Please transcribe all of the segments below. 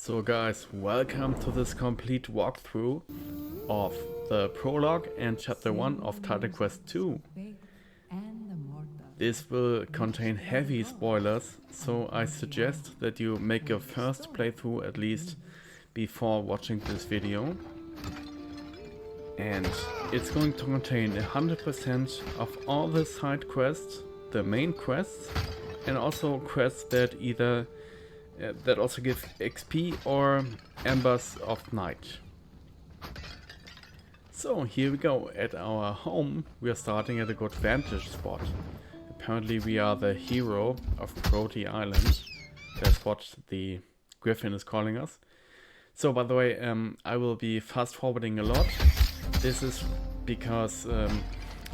So guys, welcome to this complete walkthrough of the prologue and chapter 1 of Titan Quest 2. This will contain heavy spoilers, so I suggest that you make your first playthrough at least before watching this video. And it's going to contain 100% of all the side quests, the main quests, and also quests that either that also give XP or Embers of Night. So here we go. At our home we are starting at a good vantage spot. Apparently we are the hero of Brody Island. That's what the Griffin is calling us. So by the way, I will be fast forwarding a lot. This is because,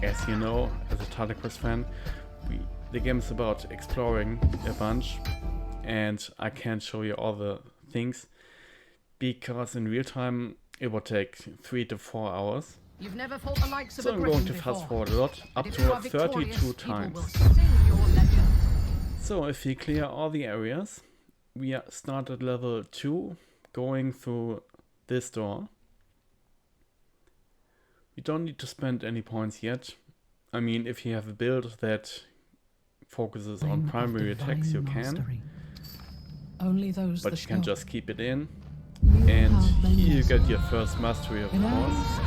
as you know, as a Titan Quest fan, the game is about exploring a bunch. And I can't show you all the things because in real time it would take 3 to 4 hours. You've never fought the likes of so I'm going to fast forward a lot, up to 32 times. So if we clear all the areas, we start at level 2, going through this door. We don't need to spend any points yet. I mean, if you have a build that focuses on primary attacks, you can. Only those but you can just keep it in, and here you get your first mastery, of course.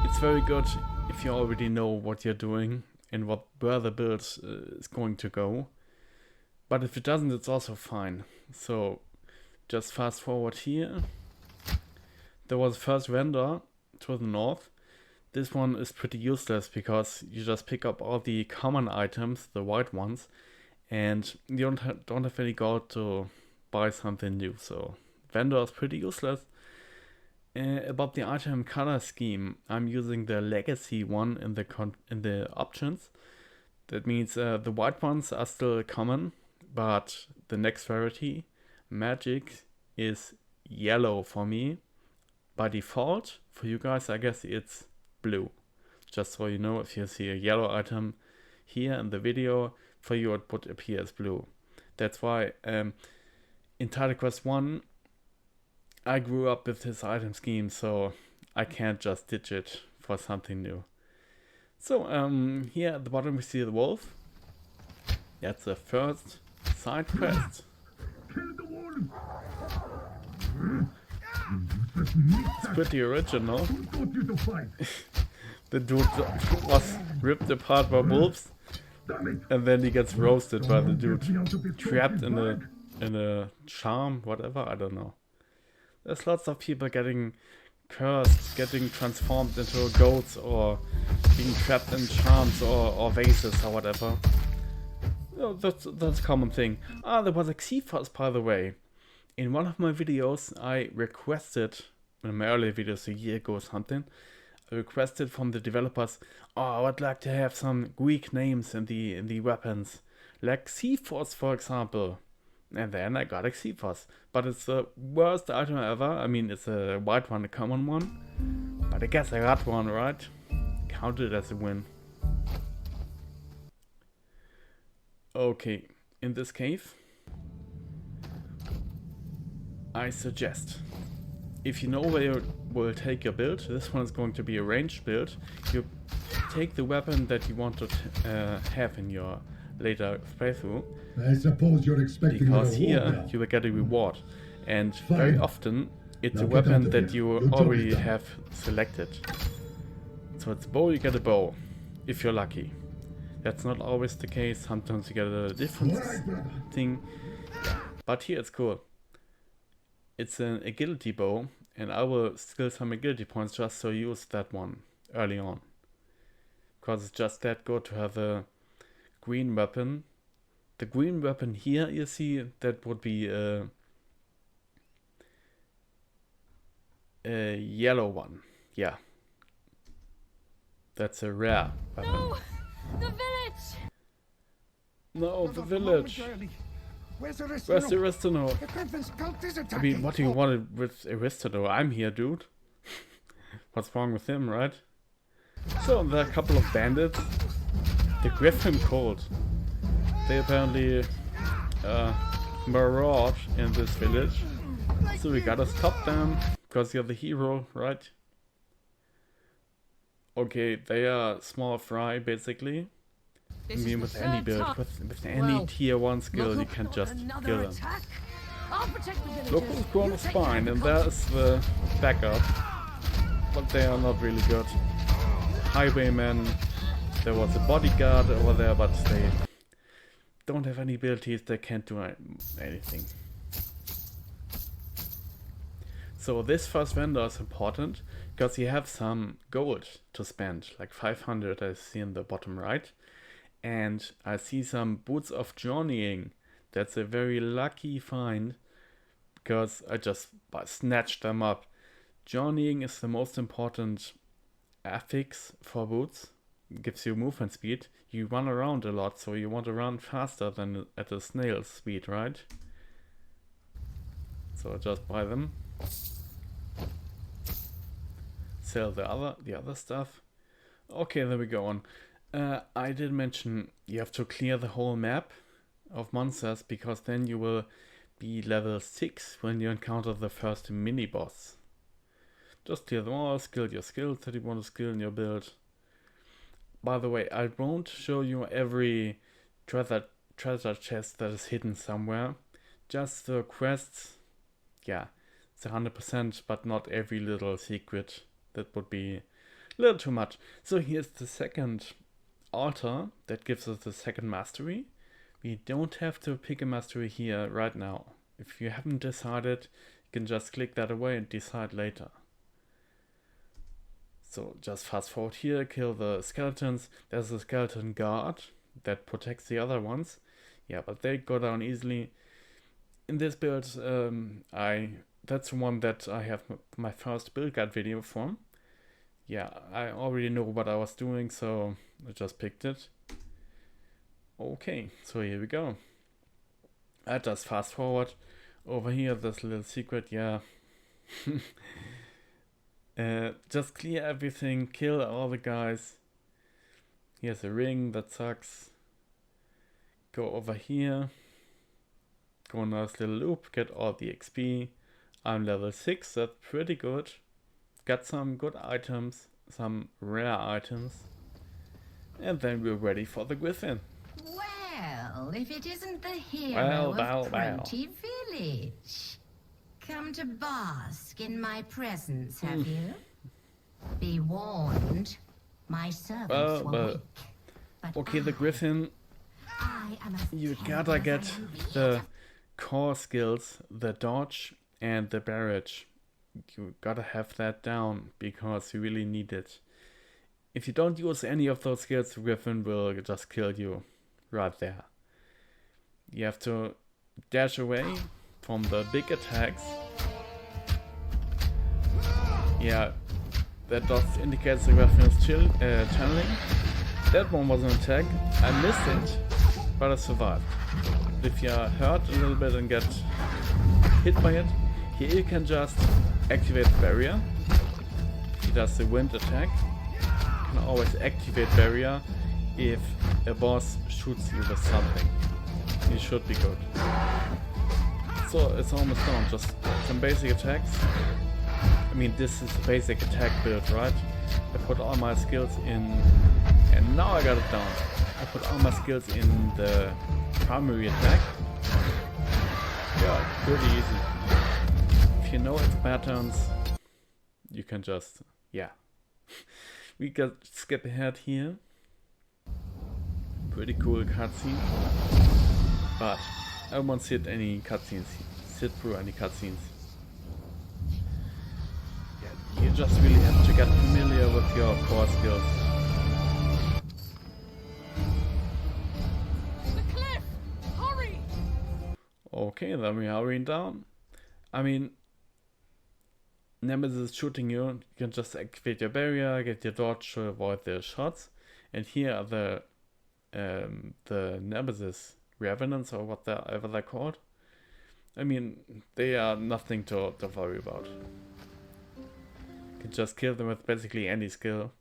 It's very good if you already know what you're doing and where the build is going to go, but if it doesn't, it's also fine. So just fast forward here. There was a first vendor to the north. This one is pretty useless because you just pick up all the common items, the white ones, and you don't have any gold to buy something new. So vendor is pretty useless. About the item color scheme, I'm using the legacy one in the options. That means the white ones are still common, but the next rarity, magic, is yellow for me. By default, for you guys, I guess it's blue. Just so you know, if you see a yellow item here in the video, for you it would appear as blue. That's why in Titan Quest 1 I grew up with this item scheme, so I can't just ditch it for something new. So here at the bottom we see the wolf. That's the first side quest. It's pretty original. The dude was ripped apart by wolves, and then he gets roasted by the dude, trapped in a charm, whatever, I don't know. There's lots of people getting cursed, getting transformed into goats, or being trapped in charms or vases or whatever. Oh, that's a common thing. Ah, there was a Xephos, by the way. In one of my videos, I requested, in my earlier videos a year ago or something, I requested from the developers, oh, I would like to have some Greek names in the weapons, like Xephos, for example. And then I got a Xephos, but it's the worst item ever. I mean, it's a white one, a common one, but I guess I got one, right? Counted as a win. Okay, in this cave, I suggest, if you know where you will take your build, this one is going to be a ranged build. You take the weapon that you want to have in your later playthrough. I suppose you're expecting because here now. you will get a reward, and Fine. very often it's Now a get weapon out of that here. you Your job already is done. have selected. So it's a bow, you get a bow, if you're lucky. That's not always the case. Sometimes you get a different thing, but here it's cool. It's an agility bow, and I will skill some agility points just to use that one early on. Because it's just that good to have a green weapon. The green weapon here, you see, that would be a yellow one. Yeah. That's a rare weapon. No! The village! No, the village! Where's the rest? Where's the Aristano? The Griffin's cult is I attacking. mean, what do you want with Aristano? I'm here, dude. What's wrong with him, right? So, there are a couple of bandits. The Griffon cult. They apparently Mirage in this village. So we gotta stop them, because you're the hero, right? Okay, they are small fry, basically. I mean, with any build, with any tier 1 skill, you can just kill them. Look who's grown a spine, and there's the backup. But they are not really good. Highwaymen, there was a bodyguard over there, but they don't have any abilities, they can't do anything. So this first vendor is important, because you have some gold to spend, like 500 I see in the bottom right. And I see some boots of journeying. That's a very lucky find, because I just snatched them up. Journeying is the most important affix for boots. It gives you movement speed. You run around a lot, so you want to run faster than at a snail's speed, right? So just buy them. Sell the other stuff. Okay, there we go on. I did mention you have to clear the whole map of monsters, because then you will be level 6 when you encounter the first mini-boss. Just clear them all, skill your skills that you want to skill in your build. By the way, I won't show you every treasure chest that is hidden somewhere. Just the quests, yeah, it's 100%, but not every little secret. That would be a little too much. So here's the second altar that gives us the second mastery. We don't have to pick a mastery here right now. If you haven't decided, you can just click that away and decide later. So just fast forward here, kill the skeletons. There's a skeleton guard that protects the other ones. Yeah, but they go down easily. In this build, that's the one that I have my first build guide video from. Yeah, I already know what I was doing, so I just picked it. Okay, so here we go. I just fast forward. Over here, this little secret, yeah. Just clear everything, kill all the guys. Here's a ring, that sucks. Go over here. Go a nice little loop, get all the XP. I'm level 6, that's pretty good. Got some good items, some rare items. And then we're ready for the Griffin. Well, if it isn't the hero of Proti Village. Come to bask in my presence, have you? Be warned, my servants were weak. But okay, the Griffin, you gotta get the core skills, the dodge and the barrage. You gotta have that down, because you really need it. If you don't use any of those skills, the Griffin will just kill you right there. You have to dash away from the big attacks. Yeah, that does indicate the Griffin is channeling. That one was an attack. I missed it, but I survived. If you are hurt a little bit and get hit by it, here you can just activate the barrier. He does the wind attack. You can always activate barrier if a boss shoots you with something. You should be good. So it's almost done. Just some basic attacks. I mean, this is a basic attack build, right? I put all my skills in, and now I got it down. I put all my skills in the primary attack. Yeah, pretty easy. If you know its patterns, you can just, yeah. We can skip ahead here. Pretty cool cutscene. But I won't sit through any cutscenes. Yeah, you just really have to get familiar with your core skills. The cliff! Hurry! Okay, then we are hurrying down. I mean, Nemesis shooting you, you can just activate your barrier, get your dodge to avoid the shots. And here are the Nemesis Revenants, or whatever they're called. I mean, they are nothing to worry about. You can just kill them with basically any skill.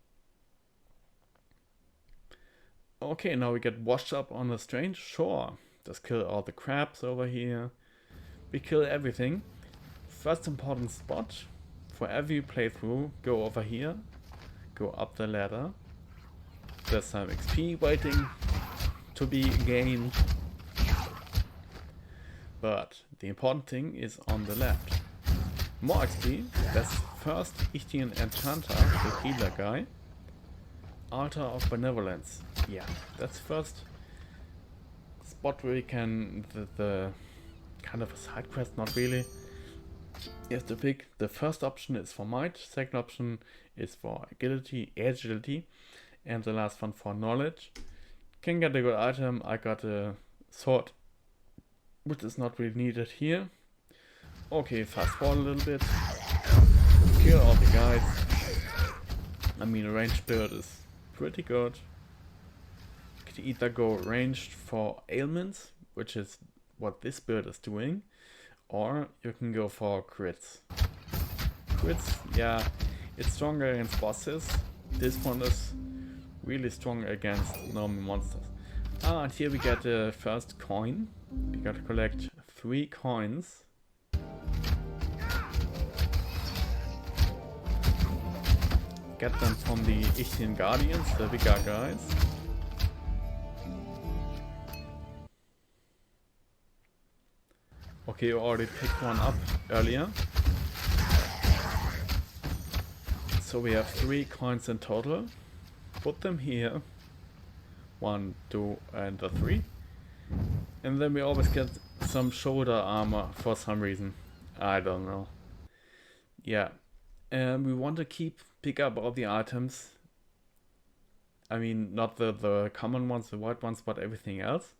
Okay, now we get washed up on a strange shore. Just kill all the crabs over here. We kill everything. First important spot for every playthrough, go over here, go up the ladder. There's some XP waiting to be gained. But the important thing is on the left. More XP, that's first Ichor Enchanter, the healer guy. Altar of Benevolence. Yeah, that's first spot where you can, the kind of a side quest, not really. You have to pick. The first option is for might, second option is for agility, and the last one for knowledge. Can get a good item. I got a sword, which is not really needed here. Okay, fast forward a little bit. Kill all the guys. I mean, a ranged build is pretty good. You can either go ranged for ailments, which is what this build is doing, or you can go for crits. Crits, yeah, it's stronger against bosses. This one is really strong against normal monsters. And here we get the first coin. We gotta collect 3 coins. Get them from the Ichor Guardians, the bigger guys. Okay, you already picked one up earlier. So we have 3 coins in total. Put them here. 1, 2, and 3. And then we always get some shoulder armor for some reason. I don't know. Yeah. And we want to pick up all the items. I mean, not the common ones, the white ones, but everything else.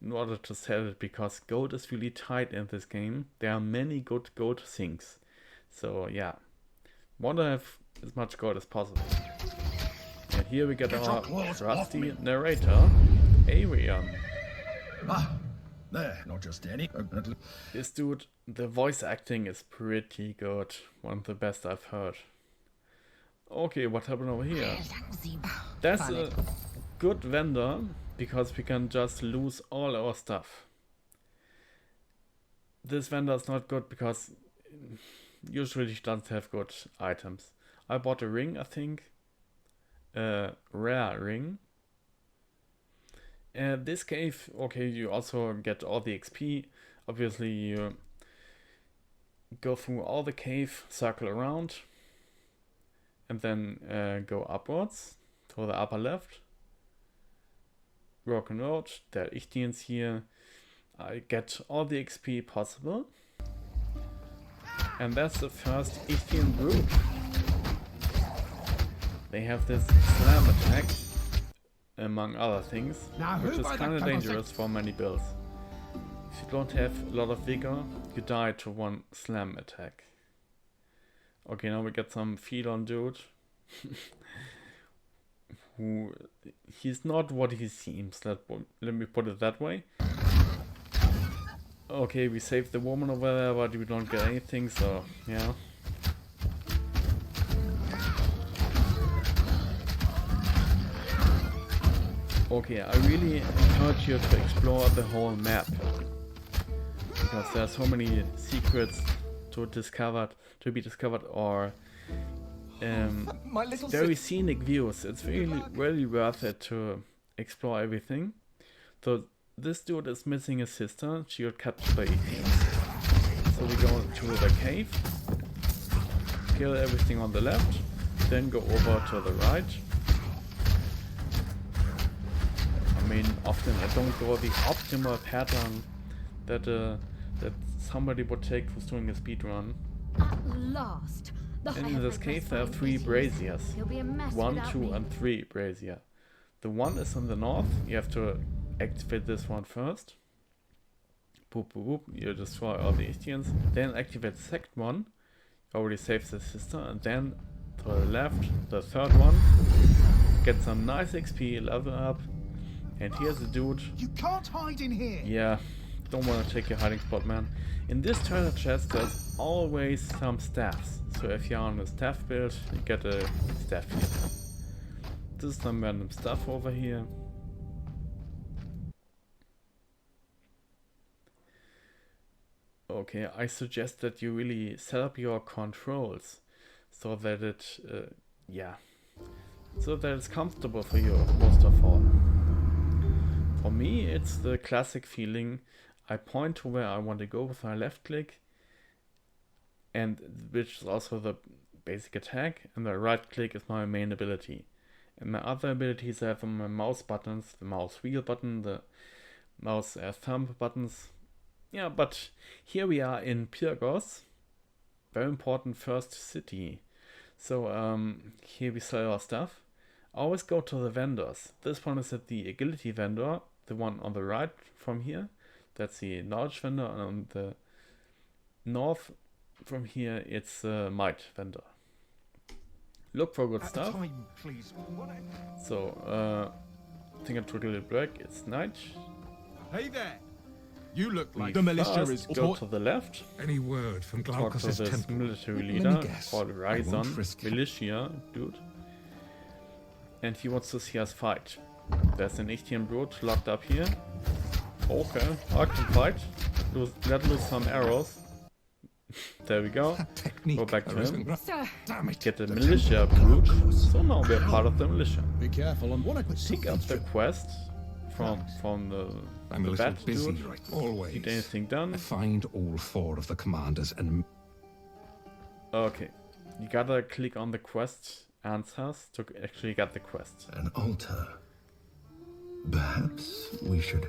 In order to sell it, because gold is really tight in this game. There are many good gold things. So yeah. Want to have as much gold as possible. And here we get our rusty narrator, Arian. There, not just any. This dude, the voice acting is pretty good. One of the best I've heard. Okay, what happened over here? That's a good vendor, because we can just lose all our stuff. This vendor is not good because usually he doesn't have good items. I bought a ring, I think. A rare ring. This cave, okay, you also get all the XP. Obviously you go through all the cave, circle around, and then go upwards to the upper left. Broken road, there are Ichdians here. I get all the XP possible. And that's the first Ichdian group. They have this slam attack, among other things, which is kind of dangerous for many builds. If you don't have a lot of vigor, you die to one slam attack. Okay, now we get some feed on dude. Who, he's not what he seems, let me put it that way. Okay, we saved the woman over there, but we don't get anything, so yeah. Okay, I really encourage you to explore the whole map, because there are so many secrets to be discovered, or very scenic views. It's really worth it to explore everything. So this dude is missing his sister. She got captured by Ichor. So we go to the cave, kill everything on the left, then go over to the right. I mean, often I don't go the optimal pattern that somebody would take who's doing a speedrun. At last. In this cave there are 3 braziers. 1, 2 and 3 brazier. The one is in the north. You have to activate this one first. Boop boop boop. You destroy all the Ichdians. Then activate the second one. Already saves the sister. And then to the left, the third one. Get some nice XP, level up. And here's the dude. You can't hide in here. Yeah, don't want to take your hiding spot, man. In this treasure chest there's always some staffs. So if you're on a staff build, you get a staff here. This is some random stuff over here. Okay, I suggest that you really set up your controls so that it, so that it's comfortable for you most of all. For me, it's the classic feeling. I point to where I want to go with my left click, and which is also the basic attack, and the right click is my main ability. And my other abilities I have on my mouse buttons, the mouse wheel button, the mouse thumb buttons. Yeah, but here we are in Pyrgos, very important first city. So here we sell our stuff. I always go to the vendors. This one is at the agility vendor, the one on the right from here. That's the knowledge vendor, and on the north from here it's the might vendor. Look for good stuff. So I think I took a little break. It's night. Hey there. You look We like the militia first is go to the left. Any word from Talk to Glaukos this Temple? military Let me leader guess. called I won't Ryzon, risk it. militia dude. And he wants to see us fight. There's an Ichor brute locked up here. Okay, I can fight. Let loose some arrows. There we go. That technique. Go back to there isn't him. gra- Sir, Damn it. Get the The militia temple brute. Glaukos. So now we're part of the militia. Be careful on what I put Pick up the quest from the I'm a little bat busy dude. right always. Need anything done? Find all 4 of the commanders and Okay. You gotta click on the quest answers to actually get the quest. An altar. Perhaps we should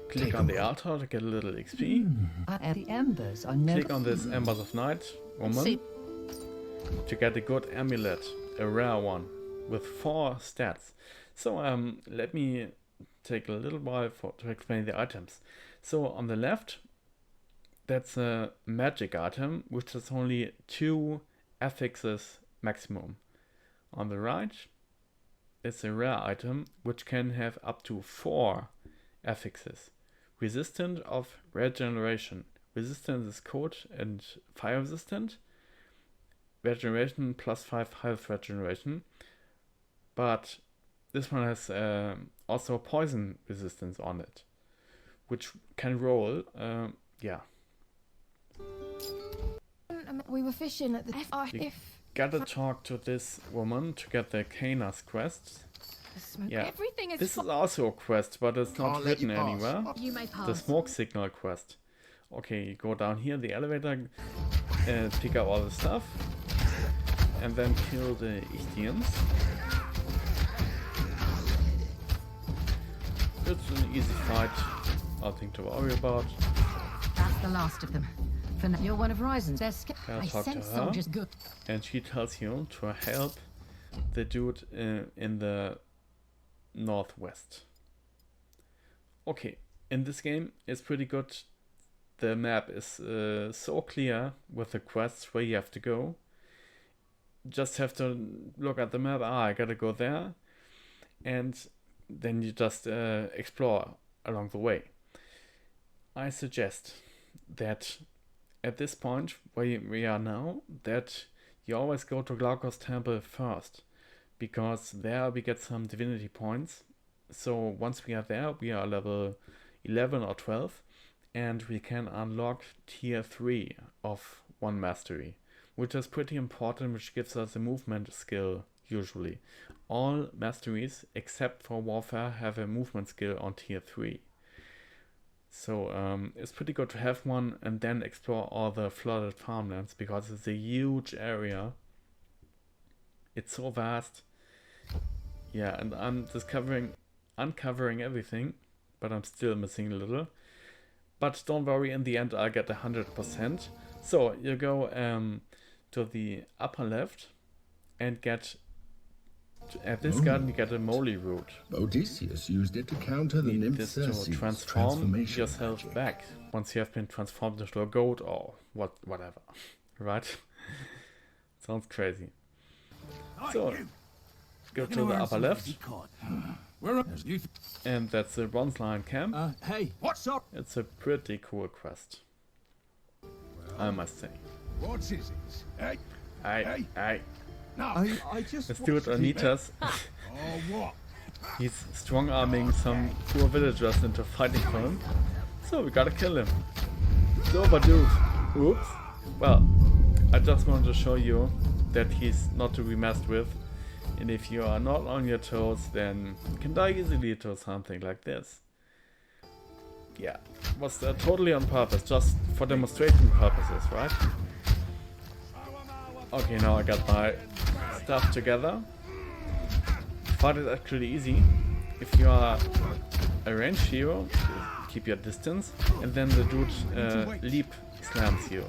Click take on a the moment. altar to get a little XP. The embers are never. Click on this Embers of Night woman to get a good amulet, a rare one, with 4 stats. So let me take a little while to explain the items. So on the left, that's a magic item, which has only 2 affixes maximum. On the right, it's a rare item, which can have up to 4 affixes. Resistant of regeneration. Resistance is cold and fire resistant. Regeneration +5 health regeneration. But this one has also poison resistance on it, which can roll. we were fishing at the You gotta talk to this woman to get the Kaenas Quest. Yeah, Everything is this is also a quest, but it's not Can't let you written pass. anywhere. You may pass. The smoke signal quest. Okay, you go down here, the elevator, pick up all the stuff, and then kill the Ichtians. It's an easy fight, nothing to worry about. That's the last of them. For now, you're one of Ryzen's. They're Gotta I talk to sense her. soldiers good. And she tells you to help the dude in the northwest. Okay, in this game it's pretty good. The map is so clear with the quests where you have to go. Just have to look at the map. I gotta go there, and then you just explore along the way. I suggest that at this point where we are now, that you always go to Glaukos Temple first, because there we get some divinity points. So once we are there, we are level 11 or 12, and we can unlock tier 3 of 1 mastery, which is pretty important, which gives us a movement skill usually. All masteries except for warfare have a movement skill on tier 3. So it's pretty good to have one and then explore all the flooded farmlands, because it's a huge area. It's so vast. Yeah, and I'm uncovering everything, but I'm still missing a little. But don't worry, in the end I'll get 100%. So you go to the upper left and get at this garden you get a Moly root. Odysseus used it to counter the Need nymph this to Circe's transform transformation yourself magic. back once you have been transformed into a goat or whatever. Right? Sounds crazy. So go to the upper left, Where are you? and that's the bronze lion camp. Hey, what's up? It's a pretty cool quest, I must say. What is it? Hey, I no. I just. this dude Anitas, Oh, what? he's strong arming some poor villagers into fighting for him. So we gotta kill him. It's over, dude. Oops. Well, I just wanted to show you that he's not to be messed with. And if you are not on your toes, then you can die easily to something like this. Yeah, was totally on purpose, just for demonstration purposes, right? Okay, now I got my stuff together. Fight is actually easy. If you are a ranged hero, keep your distance, and then the dude leap slams you,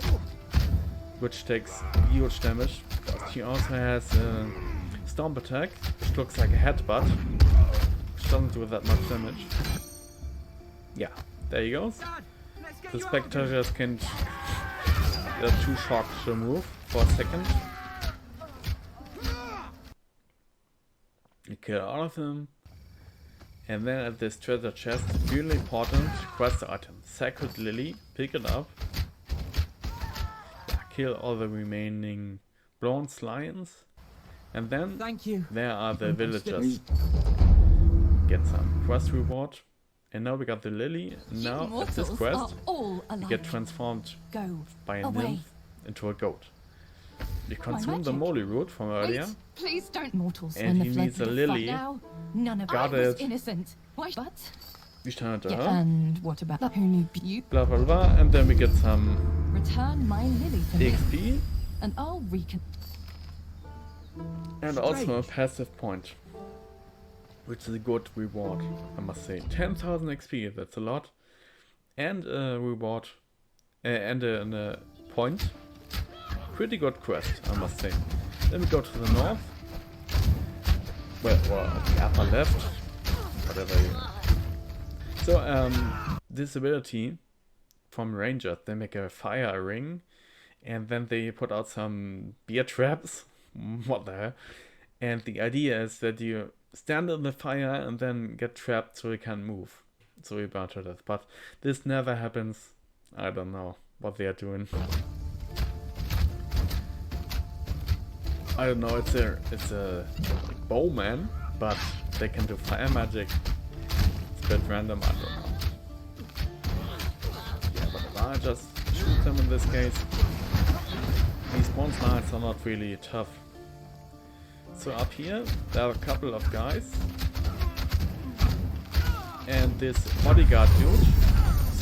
which takes huge damage. But he also has a stomp attack, which looks like a headbutt, which doesn't do that much damage. Yeah, there he goes. The spectators can they're too shocked to move for a second. You kill all of them. And then at this treasure chest, really important quest item. Sacred Lily, pick it up. Yeah, kill all the remaining bronze lions. And then there are the villagers. Get some quest reward. And now we got the lily. Now at this quest, you get transformed by a nymph into a goat. You consume the Moly root from earlier. Please don't mortals. And he needs a lily. None of Got it was it. innocent. Why? But We turn it to her. and what about who knew you? Blah blah blah. And then we get some Return my lily to me, XP. and I'll recon. And also a passive point, which is a good reward, I must say. 10,000 XP, that's a lot. And a reward, and a point. Pretty good quest, I must say. Then we go to the north. Well, or the upper left, whatever you want. So, this ability from Rangers, they make a fire ring, and then they put out some beer traps. What the hell? And the idea is that you stand in the fire and then get trapped so you can't move. So you burn to death. But this never happens. I don't know what they are doing. I don't know, it's a bowman, but they can do fire magic. It's a bit random, I don't know. Yeah, but I just shoot them in this case. These bronze knights are not really tough. So up here, there are a couple of guys. And this bodyguard dude,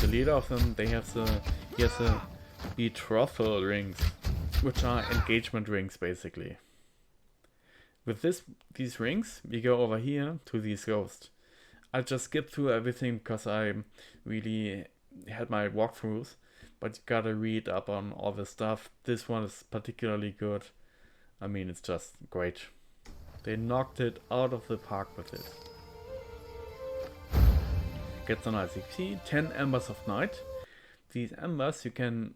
the leader of them, he has a betrothal rings, which are engagement rings basically. With these rings, we go over here to these ghosts. I'll just skip through everything because I really had my walkthroughs, but you gotta read up on all the stuff. This one is particularly good. I mean, it's just great. They knocked it out of the park with it. Get some nice XP, 10 Embers of Night. These embers you can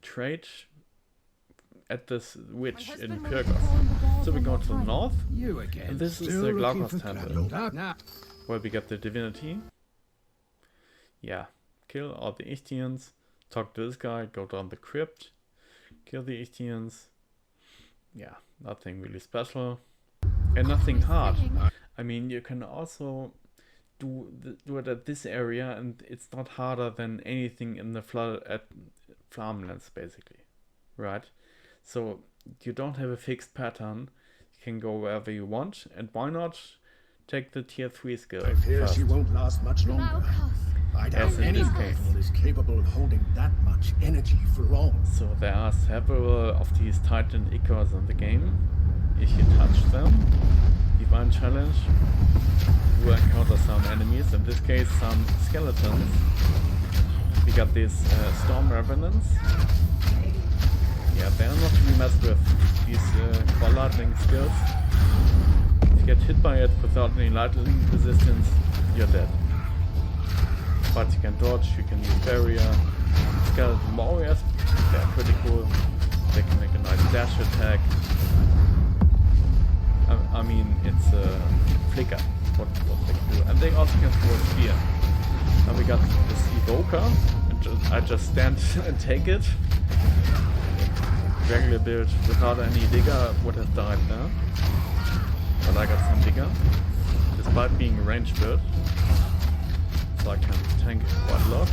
trade at this witch in Pyrgos. So we go to the north, You again. and this is Still the looking Glaukos for Temple, Nah. where we get the divinity. Yeah, kill all the Ichthyians, talk to this guy, go down the crypt, kill the Ichthyians. Yeah, nothing really special. And nothing hard. I mean, you can also do it at this area, and it's not harder than anything in the farmlands, basically. Right? So, you don't have a fixed pattern. You can go wherever you want, and why not take the tier 3 skill I fear first? she won't last much longer. I doubt As in any this case. mortal is capable of holding that much energy for long. So there are several of these Titan Ichors in the game. If you touch them, Divine Challenge, you will encounter some enemies, in this case some skeletons. We got these Storm Revenants. Yeah, they are not to be messed with, these core lightning skills. If you get hit by it without any lightning resistance, you're dead. But you can dodge, you can use barrier. Skeleton warriors, they're pretty cool. They can make a nice dash attack. I mean, it's a flicker, what they can do. And they also can throw a spear. Now we got this evoker, and I just stand and take it. Regular build without any digger would have died now. But I got some digger, despite being a ranged build. So I can tank it quite a lot.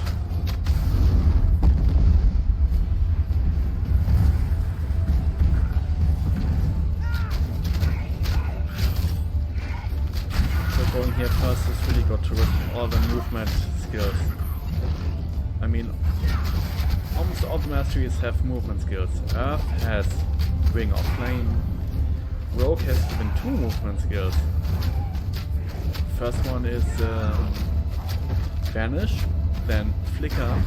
with all the movement skills. I mean, almost all the masteries have movement skills. Earth has Ring of Flame. Rogue has even 2 movement skills. First one is Vanish, then Flicker,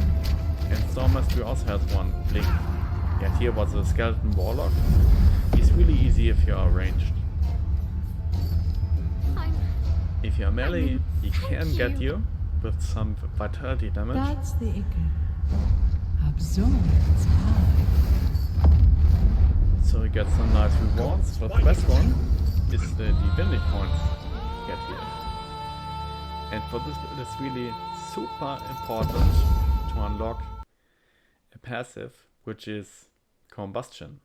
and Storm Mastery also has one, Blink. Yet here was a Skeleton Warlock. He's really easy if you are ranged. If you're melee, he can get you with some vitality damage. That's the Ichor. Absorb its power. So you get some nice rewards, but the best one is the divinity points you get here. And for this it is really super important to unlock a passive, which is combustion.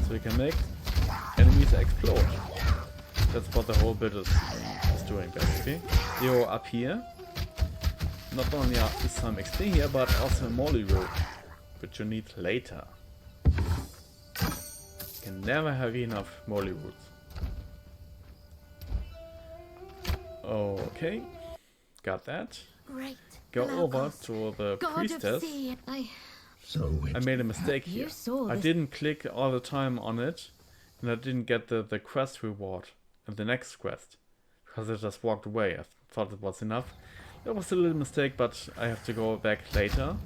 So you can make enemies explode. That's what the whole build is doing basically. You up here, not only is some XP here, but also a Moly root, which you need later. You can never have enough Moly roots. Okay, got that. Great. Go over Glaukos, to the God of priestess. sea, So I made a mistake You here. saw I this. didn't click all the time on it, and I didn't get the quest reward and the next quest, because I just walked away. I thought it was enough. That was a little mistake, but I have to go back later.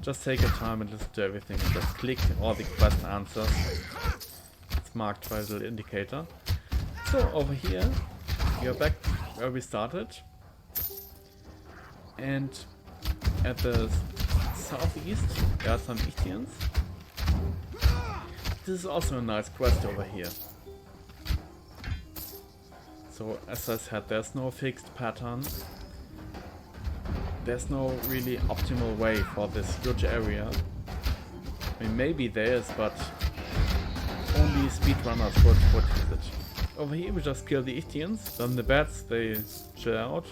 Just take your time and listen to everything and just click all the quest answers. It's marked by a little indicator. So over here, we are back where we started. And at the southeast, there are some Ichthians. This is also a nice quest over here. So as I said, there's no fixed pattern. There's no really optimal way for this huge area. I mean, maybe there is, but only speedrunners would use it. Over here we just kill the Ichthians, then the bats, they chill out.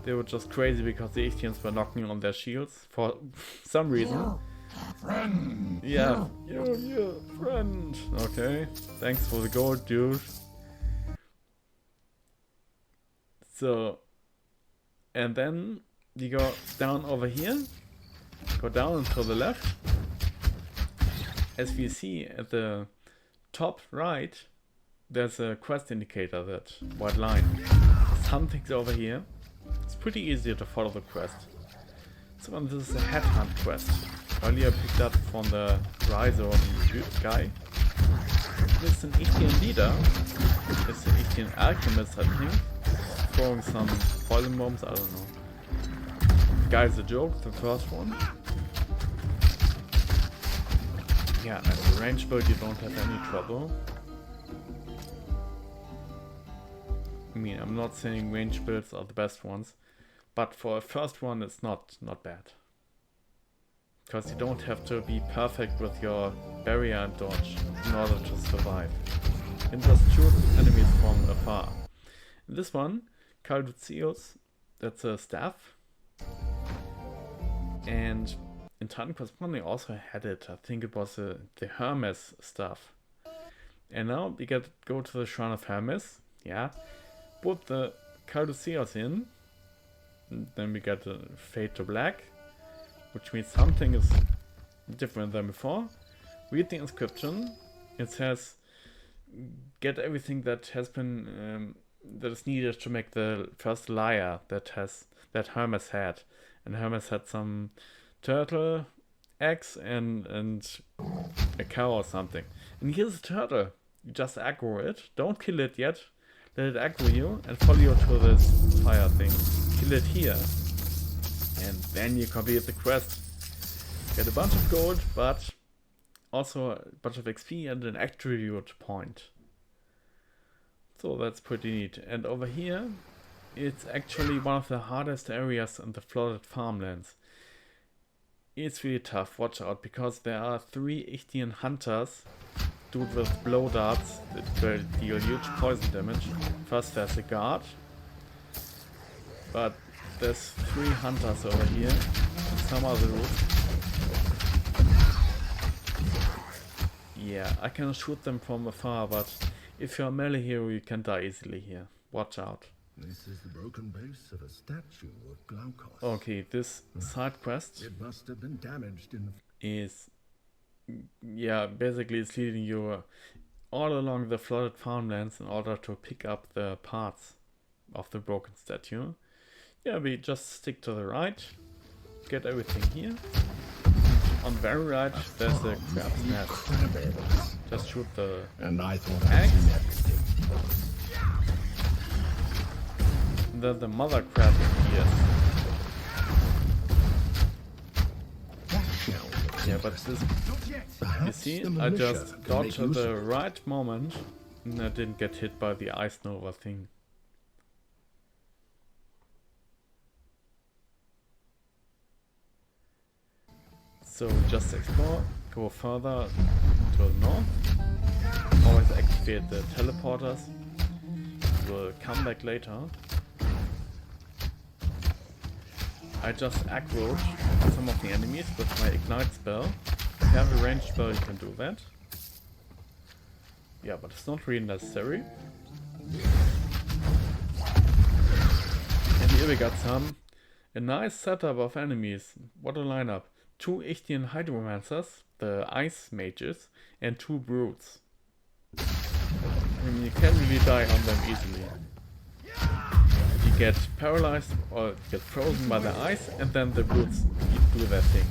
They were just crazy because the Ichthians were knocking on their shields for some reason. Friend. Yeah, you friend. Okay, thanks for the gold, dude. So, and then you go down over here, go down and to the left. As we see at the top right, there's a quest indicator, that white line. Something's over here. It's pretty easy to follow the quest. So and this is a Headhunt quest. Earlier picked up from the Rhizome guy. This is an Ichthian leader. It's an Ichthian alchemist, I think. Throwing some poison bombs, I don't know. The guy's a joke, the first one. Yeah, as a range build you don't have any trouble. I mean, I'm not saying range builds are the best ones, but for a first one it's not bad. Because you don't have to be perfect with your barrier and dodge in order to survive. You can just shoot enemies from afar. In this one, Calduceus, that's a staff. And in Titan Quest 1 they also had it. I think it was the Hermes staff. And now we go to the Shrine of Hermes. Yeah. Put the Calduceus in. Then we get a Fade to Black, which means something is different than before. Read the inscription. It says, get everything that has been that is needed to make the first lyre that Hermes had. And Hermes had some turtle eggs and a cow or something. And here's a turtle. You just aggro it. Don't kill it yet. Let it aggro you and follow you to this fire thing. Kill it here. And then you complete the quest. Get a bunch of gold, but also a bunch of XP and an attribute point. So that's pretty neat. And over here, it's actually one of the hardest areas in the flooded farmlands. It's really tough, watch out, because there are 3 Ichthian hunters, dude with blow darts that will deal huge poison damage. First there's a guard, but there's 3 hunters over here, and some other roof. Yeah, I can shoot them from afar, but if you're a melee hero you can die easily here. Watch out. This is the broken base of a statue of Glaukos. Okay, this side quest It must have been damaged in the... is, yeah, basically it's leading you all along the flooded farmlands in order to pick up the parts of the broken statue. Yeah, we just stick to the right, get everything here. On the very right, there's the crab's nest. Just shoot the And I thought I'd eggs. seen everything. Then the mother crab appears. Yeah, but this, you see, I just dodged at the right moment and I didn't get hit by the ice nova thing. So just explore, go further to the north, always activate the teleporters, we'll come back later. I just aggroed some of the enemies with my ignite spell. If you have a ranged spell, you can do that. Yeah, but it's not really necessary. And here we got a nice setup of enemies. What a lineup. 2 Ichthyan Hydromancers, the Ice Mages, and 2 Brutes. I mean, you can't really die on them easily. You get paralyzed or get frozen by the ice, and then the Brutes do their thing.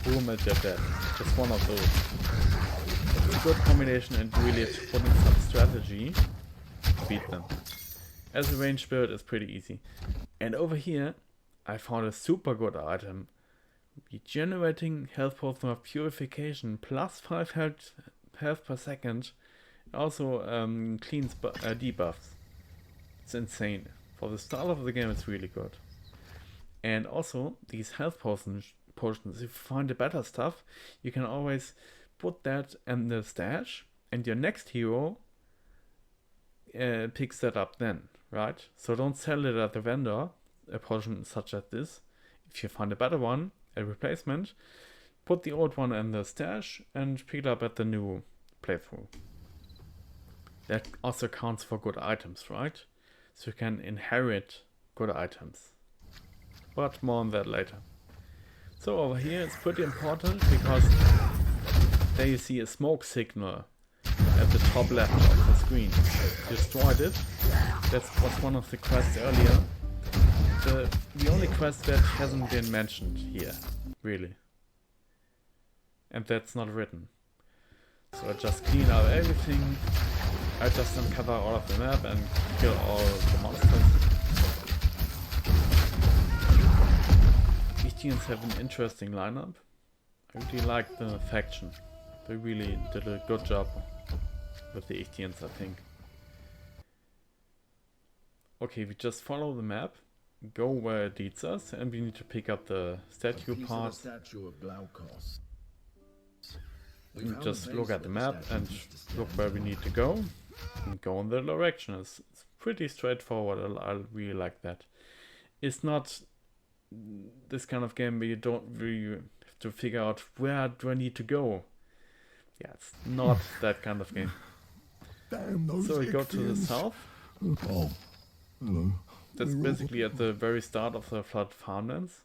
Boom, and you're dead. Just one of those. It's a good combination and really have to put in some strategy to beat them. As a ranged build, it's pretty easy. And over here, I found a super good item. Regenerating health potion of purification, plus 5 health per second. Also cleans debuffs. It's insane. For the start of the game, it's really good. And also, these health potions, if you find the better stuff, you can always put that in the stash, and your next hero picks that up then, right? So don't sell it at the vendor, a potion such as this. If you find a better one, a replacement, put the old one in the stash and pick it up at the new playthrough. That also counts for good items, right? So you can inherit good items. But more on that later. So over here it's pretty important because there you see a smoke signal at the top left of the screen. Destroyed it. That was one of the quests earlier. The only quest that hasn't been mentioned here, really. And that's not written. So I just clean out everything. I just uncover all of the map and kill all the monsters. Ichthyans have an interesting lineup. I really like the faction. They really did a good job with the Ichthyans, I think. Okay, we just follow the map, go where it leads us, and we need to pick up the statue part. Statue of Glaukos. Just look at the map and look where we need to go and go in the direction. It's pretty straightforward. I really like that. It's not this kind of game where you don't really have to figure out where do I need to go. Yeah, it's not that kind of game. Damn those So we go to the Ichthyans. south. Oh, hello. That's basically at the very start of the flood farmlands.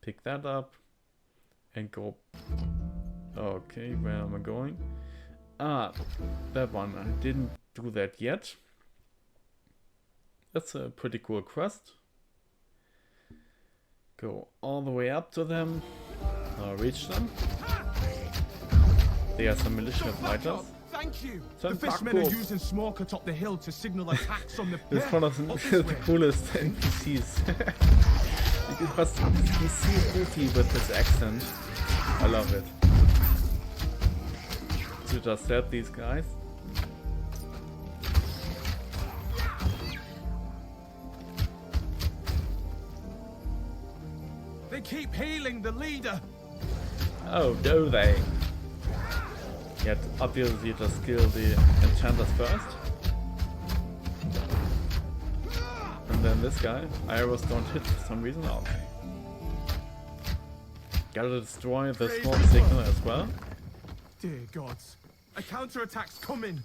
Pick that up and go. Okay, where am I going? Ah, that one. I didn't do that yet. That's a pretty cool quest. Go all the way up to them. Reach them. They are some militia fighters. Thank you. Some the fishmen are Parkos. using smoke atop the hill to signal attacks on the It's one of the coolest NPCs. Because he's so goofy with his accent. I love it. To just stab these guys. They keep healing the leader. Oh, do they? Yet obviously just kill the enchanters first. And then this guy. Arrows don't hit for some reason. Okay. Gotta destroy the smoke signal as well. Dear gods, a counterattack's coming.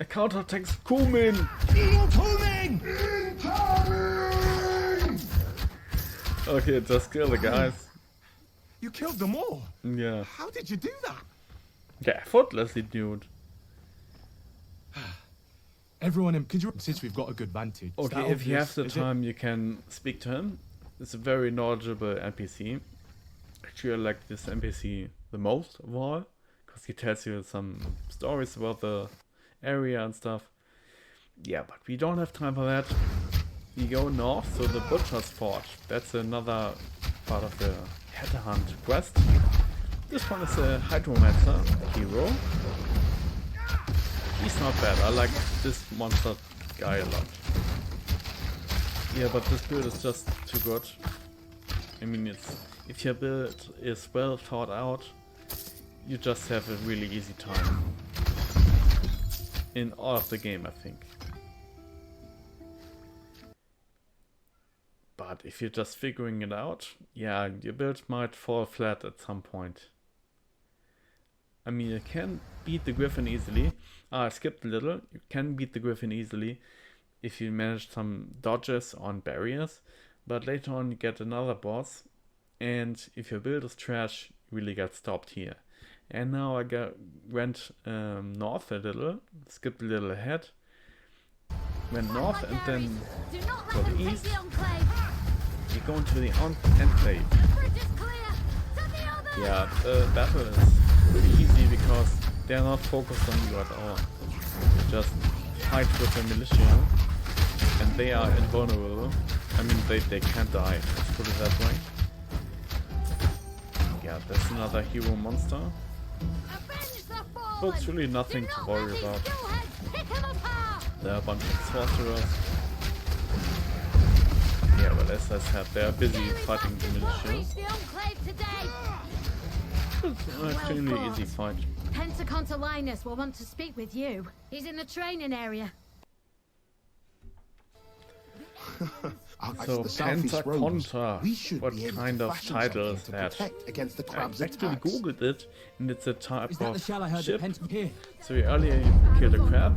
A counterattack's coming! Incoming! Okay, just kill the guys. You killed them all. Yeah. How did you do that? Yeah, effortlessly, dude. Everyone in, could you, since we've got a good vantage. is Okay, that if you have obvious? the Is it? time, you can speak to him. It's a very knowledgeable NPC. Actually, I like this NPC the most of all, because he tells you some stories about the area and stuff. Yeah, but we don't have time for that. We go north to the Butcher's Forge. That's another part of the Headhunt quest. This one is a Hydromancer hero. He's not bad. I like this monster guy a lot. Yeah, but this build is just too good. I mean, if your build is well thought out, you just have a really easy time in all of the game, I think. But if you're just figuring it out, yeah, your build might fall flat at some point. I mean, you can beat the Griffin easily. I skipped a little. You can beat the Griffin easily if you manage some dodges on barriers. But later on you get another boss. And if your build is trash, you really get stopped here. And now I went north a little. Skipped a little ahead. Went north and then go the east. You go into the Enclave. Yeah, the battle is really easy because they're not focused on you at all. You just fight with the militia and they are invulnerable. I mean, they can't die, let's put it that way. Yeah, that's another hero monster. But it's really nothing to worry about. There are a bunch of sorcerers. Yeah, well, as I said, they are busy fighting the militia. It's actually an easy fight. Pentecunter will want to speak with you. He's in the training area. So, Pentecunter, what kind of title is that? Against the I crab's actually attacks. googled it, and it's a type Is that the of shell I heard ship. that here? So earlier you kill a crab,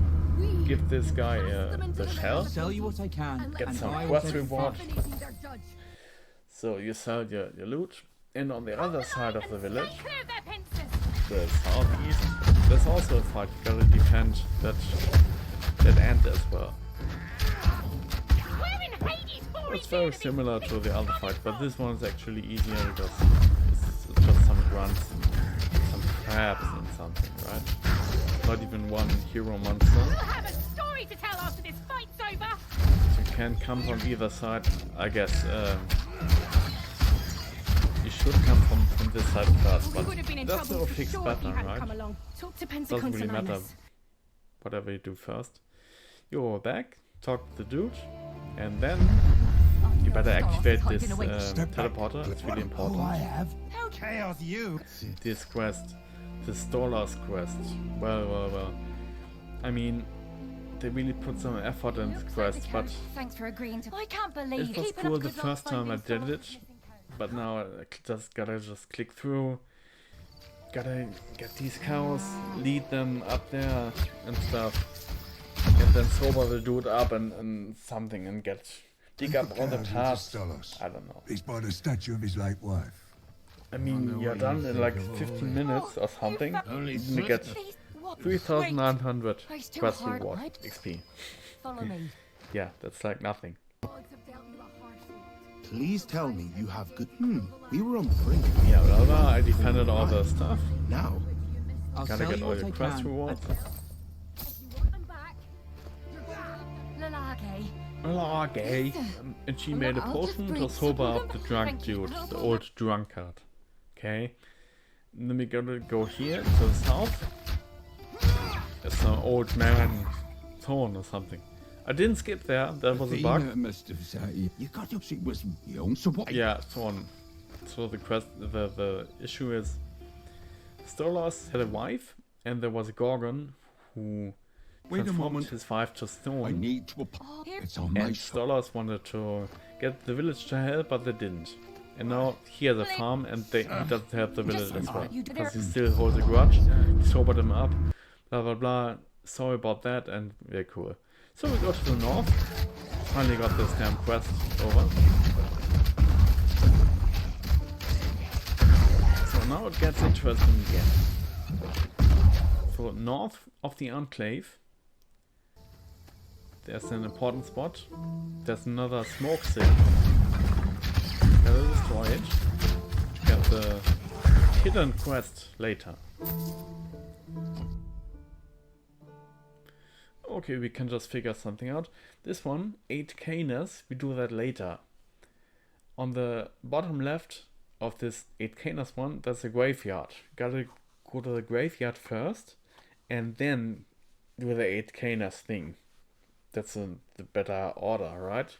give this guy the shell, Sell you what I can. get and some I will quest send reward. fire. So you sell your loot, and on the other side of the village, the southeast, there's also a fight. You gotta defend that end as well. It's very similar to the other fight, but this one is actually easier because it's just some grunts, some crabs and something, right? Not even one hero monster. We'll have a story to tell after this fight's over. So you can come from either side, I guess. You should come from this side first, but that's no fixed pattern, right? Talk to Doesn't really matter whatever you do first. You go back, talk to the dude, and then you better activate this teleporter. It's really important. Chaos, you. This quest, the Cellar's quest. Well. I mean, they really put some effort in this quest, but Thanks for agreeing to. I can't believe it was cool the first time I did it. But now I gotta click through. Gotta get these cows, lead them up there and stuff. And then sober the dude up and something and dig up all the parts. I don't know. He's by the statue of his late wife. I mean, you're done in like 15 minutes or something. You get 3,900 quest reward XP. Follow me. Yeah, that's like nothing. Please tell me you have good. We were on the brink. Yeah, well, I defended all the stuff. Now, I'll Gotta sell get you all what your I quest can. rewards. Okay. And she made a potion to sober up the drunk dude, the old drunkard. Okay. And then we gotta go here to the south. There's some old man Thorn or something. I didn't skip there, that was a bug. Must have said you got to see was young, so what? Yeah, Thorn. So the issue is Stolas had a wife and there was a Gorgon who transformed his wife to I stone. need to. It's on my And shoulder. Stolas wanted to get the village to help, but they didn't. And now he has a farm and he doesn't help the village as well. Because he still holds a grudge. He sobered him up. Blah blah blah. sorry about that, and very cool. So we go to the north. Finally got this damn quest over. So now it gets interesting again. So north of the Enclave, there's an important spot. There's another smoke sick. Gotta destroy it. Get the hidden quest later. Okay, we can just figure something out. This one, 8 Kaenas, we do that later. On the bottom left of this 8 Kaenas one, there's a graveyard. Gotta go to the graveyard first, and then do the 8 Kaenas thing. That's the better order, right?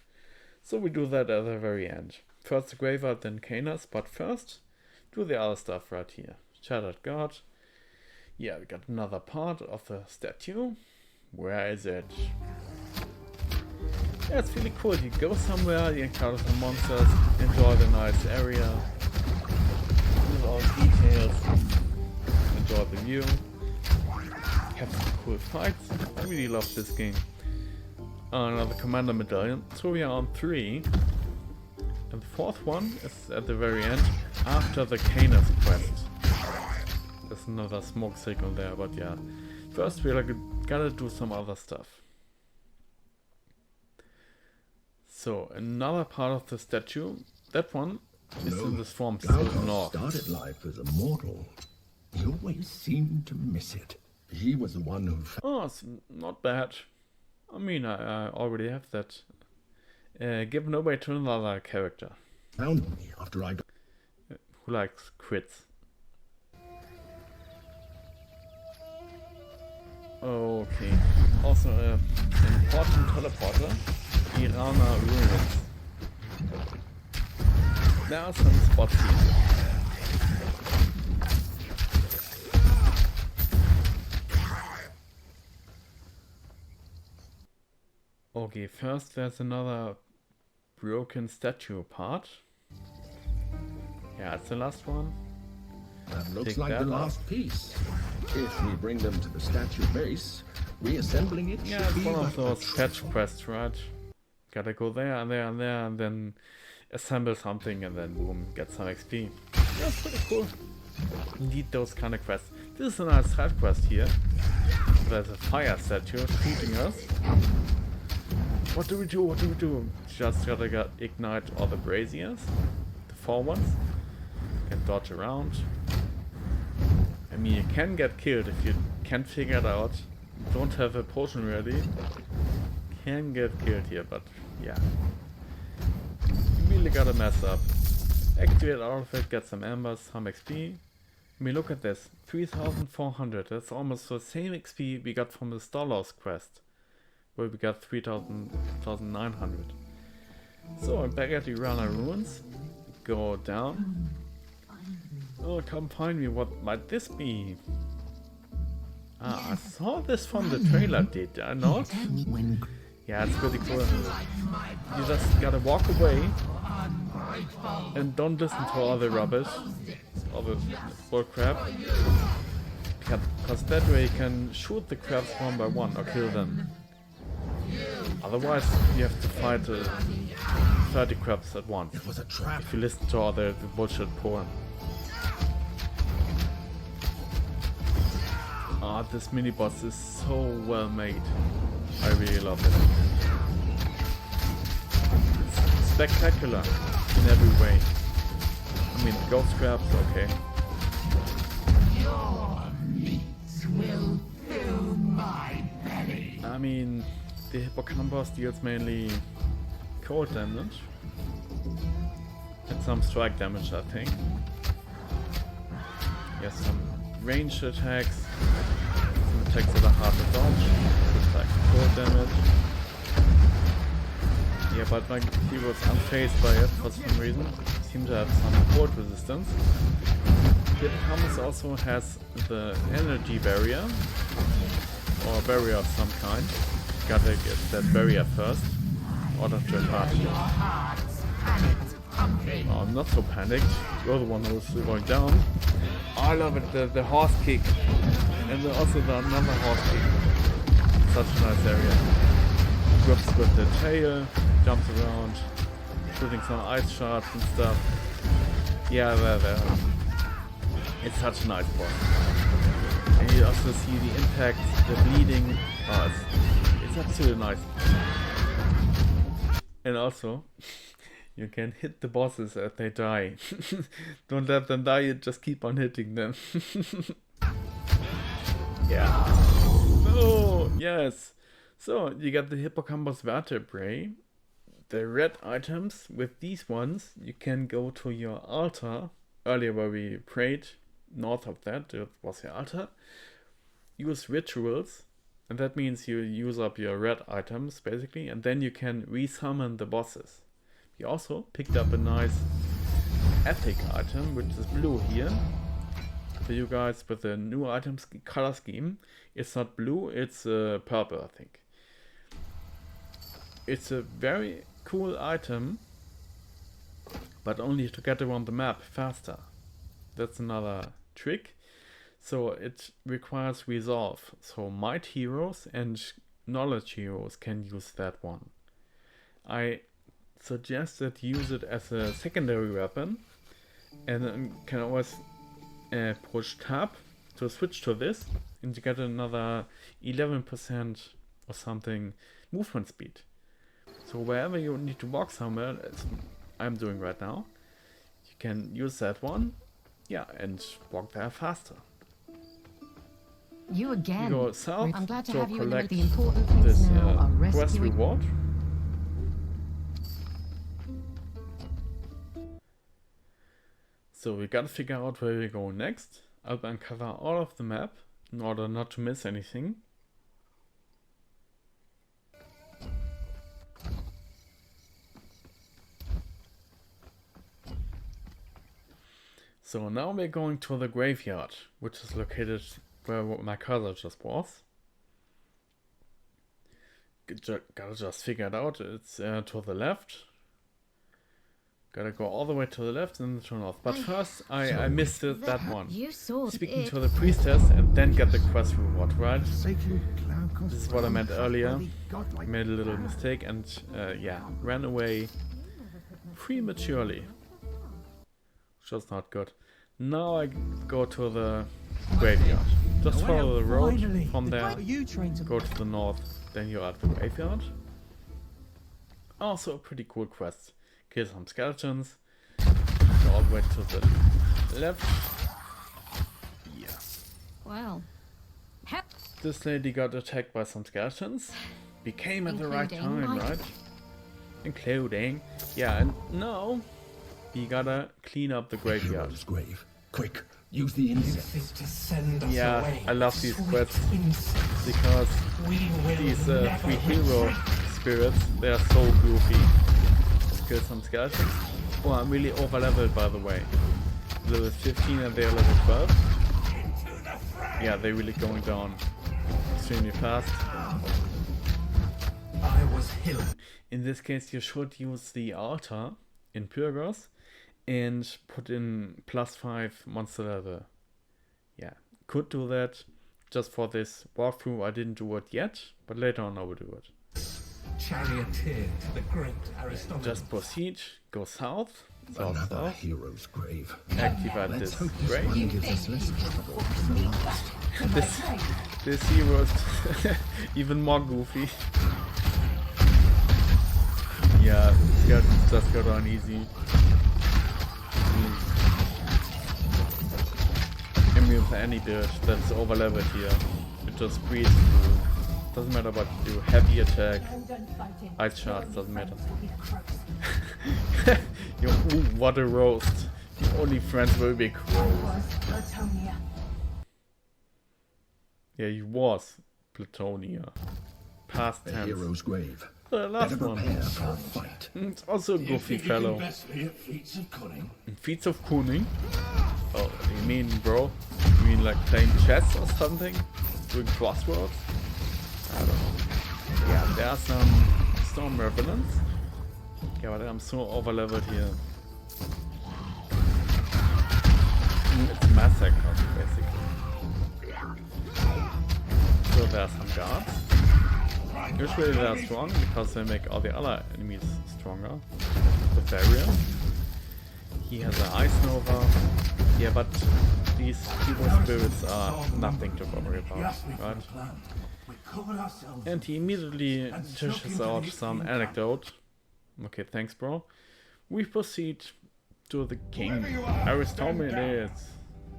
So we do that at the very end. First the graveyard, then Kaenas, but first do the other stuff right here. Shattered God. Yeah, we got another part of the statue. Where is it? Yeah, it's really cool. You go somewhere, you encounter some monsters, enjoy the nice area, with all the details, enjoy the view, have some cool fights. I really love this game. Another commander medallion. So we are on 3. And the 4th one is at the very end, after the Kaenas Quest. There's another smoke signal there, but yeah. First we're gotta do some other stuff. So another part of the statue, that one is in this form to the north. Started life as a mortal. He always seemed to miss it. He was the one who... Oh, it's not bad. I mean, I already have that. Given away to another character. Found me after I got... Who likes crits. Okay. Also, an important teleporter. Irana Ruins. There are some spots here. Okay, first there's another broken statue part. Yeah, it's the last one. That looks Pick like that the up. last piece. If we bring them to the statue base, reassembling it Yeah, should it's be one of but a those fetch quests, right? Gotta go there and there and there and then assemble something and then boom, get some XP. Yeah, it's pretty cool. Need those kind of quests. This is a nice side quest here. There's a fire statue shooting us. What do we do? What do we do? Just gotta ignite all the braziers. The 4 ones. Can dodge around. I mean, you can get killed if you can't figure it out. Don't have a potion ready. Can get killed here, but yeah. You really gotta mess up. Activate all of it, get some embers, some XP. I mean, look at this. 3,400. That's almost the same XP we got from the Stolos quest, where we got 3,900. So I'm back at the Irana Ruins. Go down. Oh, come find me. What might this be? Ah, I saw this from the trailer, did I not? Yeah, it's pretty cool. You just gotta walk away and don't listen to all the rubbish, all the bullcrap. Because that way you can shoot the crabs one by one or kill them. Otherwise, you have to fight 30 crabs at once. It was a trap. If you listen to all the bullshit porn. Ah, this mini-boss is so well made. I really love it. It's spectacular in every way. I mean, the ghost crabs, okay. Your meats will fill my belly. I mean, the Hippokampos deals mainly cold damage. And some strike damage, I think. Yes, some ranged attacks. Some attacks that are hard to dodge. Just like cold damage. Yeah, but my hero's unfazed by it for some reason. Seems to have some cold resistance. Hippokampos also has the energy barrier. Or a barrier of some kind. Gotta get that barrier first. In order to attack. Oh, I'm not so panicked. You're the one who's going down. Oh, I love it, the horse kick. And then also the another horse kick. such a nice area. Grips with the tail, jumps around, shooting some ice shards and stuff. Yeah, there. It's such a nice boss. And you also see the impact, the bleeding. Oh, it's absolutely nice. And also, you can hit the bosses as they die. Don't let them die, you just keep on hitting them. Yeah. Oh, yes. So, you got the Hippokampos vertebrae. The red items. With these ones, you can go to your altar. Earlier where we prayed, north of that, there was your altar. Use rituals. And that means you use up your red items, basically. And then you can resummon the bosses. We also picked up a nice epic item, which is blue here. For you guys with the new item color scheme. It's not blue, it's purple, I think. It's a very cool item, but only to get around the map faster. That's another trick. So it requires resolve. So might heroes and knowledge heroes can use that one. I suggest that you use it as a secondary weapon, and then can always push tab to switch to this, and you get another 11% or something movement speed. So wherever you need to walk somewhere, as I'm doing right now, you can use that one, yeah, and walk there faster. You again. You go south I'm glad to to have you in collect the important things this now are quest rescuing. reward. So we gotta figure out where we go next. I'll uncover all of the map in order not to miss anything. So now we're going to the graveyard, which is located where my cursor just was. Gotta just figure it out. It's to the left. Gotta go all the way to the left and then turn off. But first, I missed that one. Speaking to the priestess and then get the quest reward, right? This is what I meant earlier. I made a little mistake and yeah, ran away prematurely. Just not good. Now I go to the graveyard. Just follow the road from there. Go to the north, then you're at the graveyard. Also a pretty cool quest. Kill some skeletons. Go all the way to the left. Yeah. Well. This lady got attacked by some skeletons. Became at the right time, right? Including. Yeah, and now we gotta clean up the graveyard. Grave. Quick, use the incense. Yeah, I love these quests because these three hero spirits, they are so goofy. Kill some skeletons. Oh, I'm really over leveled, by the way. Level 15 and they're level 12. Yeah, they're really going down extremely fast. In this case, you should use the altar in Pyrgos and put in +5 monster level. Yeah, could do that just for this walkthrough. I didn't do it yet, but later on I will do it. Charioteer to the great Aristotle. Just proceed, go south, Another hero's grave. activate this grave. Gives us less trouble than the last. This hero is even more goofy. Yeah, skeletons just go down easy. Immune to any build that's over leveled here. It just breezes through. Doesn't matter what you do. Heavy attack, ice shards, doesn't matter. Yo, ooh, what a roast. The only friends will be crows. Yeah, he was Platonia. Past tense. A hero's grave. The last Better one. prepare for a fight. It's also a goofy fellow. Feats of cunning? Oh, you mean, bro? You mean like playing chess or something? Doing crosswords? I don't know. Yeah, there are some Storm Revenants. Yeah, but I'm so over leveled here. It's Massacre, basically. So there are some guards. Usually they're strong because they make all the other enemies stronger. With Barrier. He has an Ice Nova. Yeah, but these evil spirits are nothing to worry about, right? And he immediately dishes out some anecdote. Okay, thanks, bro. We proceed to the king. Aristomenes.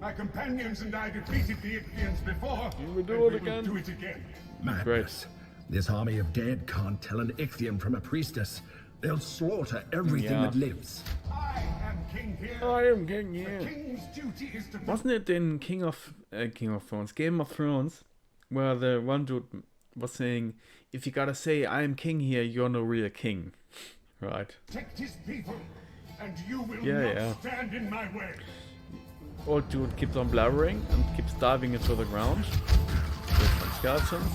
My companions and I defeated the Ichthians before. You will do it again. Do it again. Madness. Great. This army of dead can't tell an Ichthian from a priestess. They'll slaughter everything that lives. I am king here. I am king here. The king's duty is to... Wasn't it in Game of Thrones, where the one dude was saying, if you gotta say I am king here, you're no real king. Right. Protect his people, and you will not stand in my way. Old dude keeps on blabbering and keeps diving into the ground with some skeletons.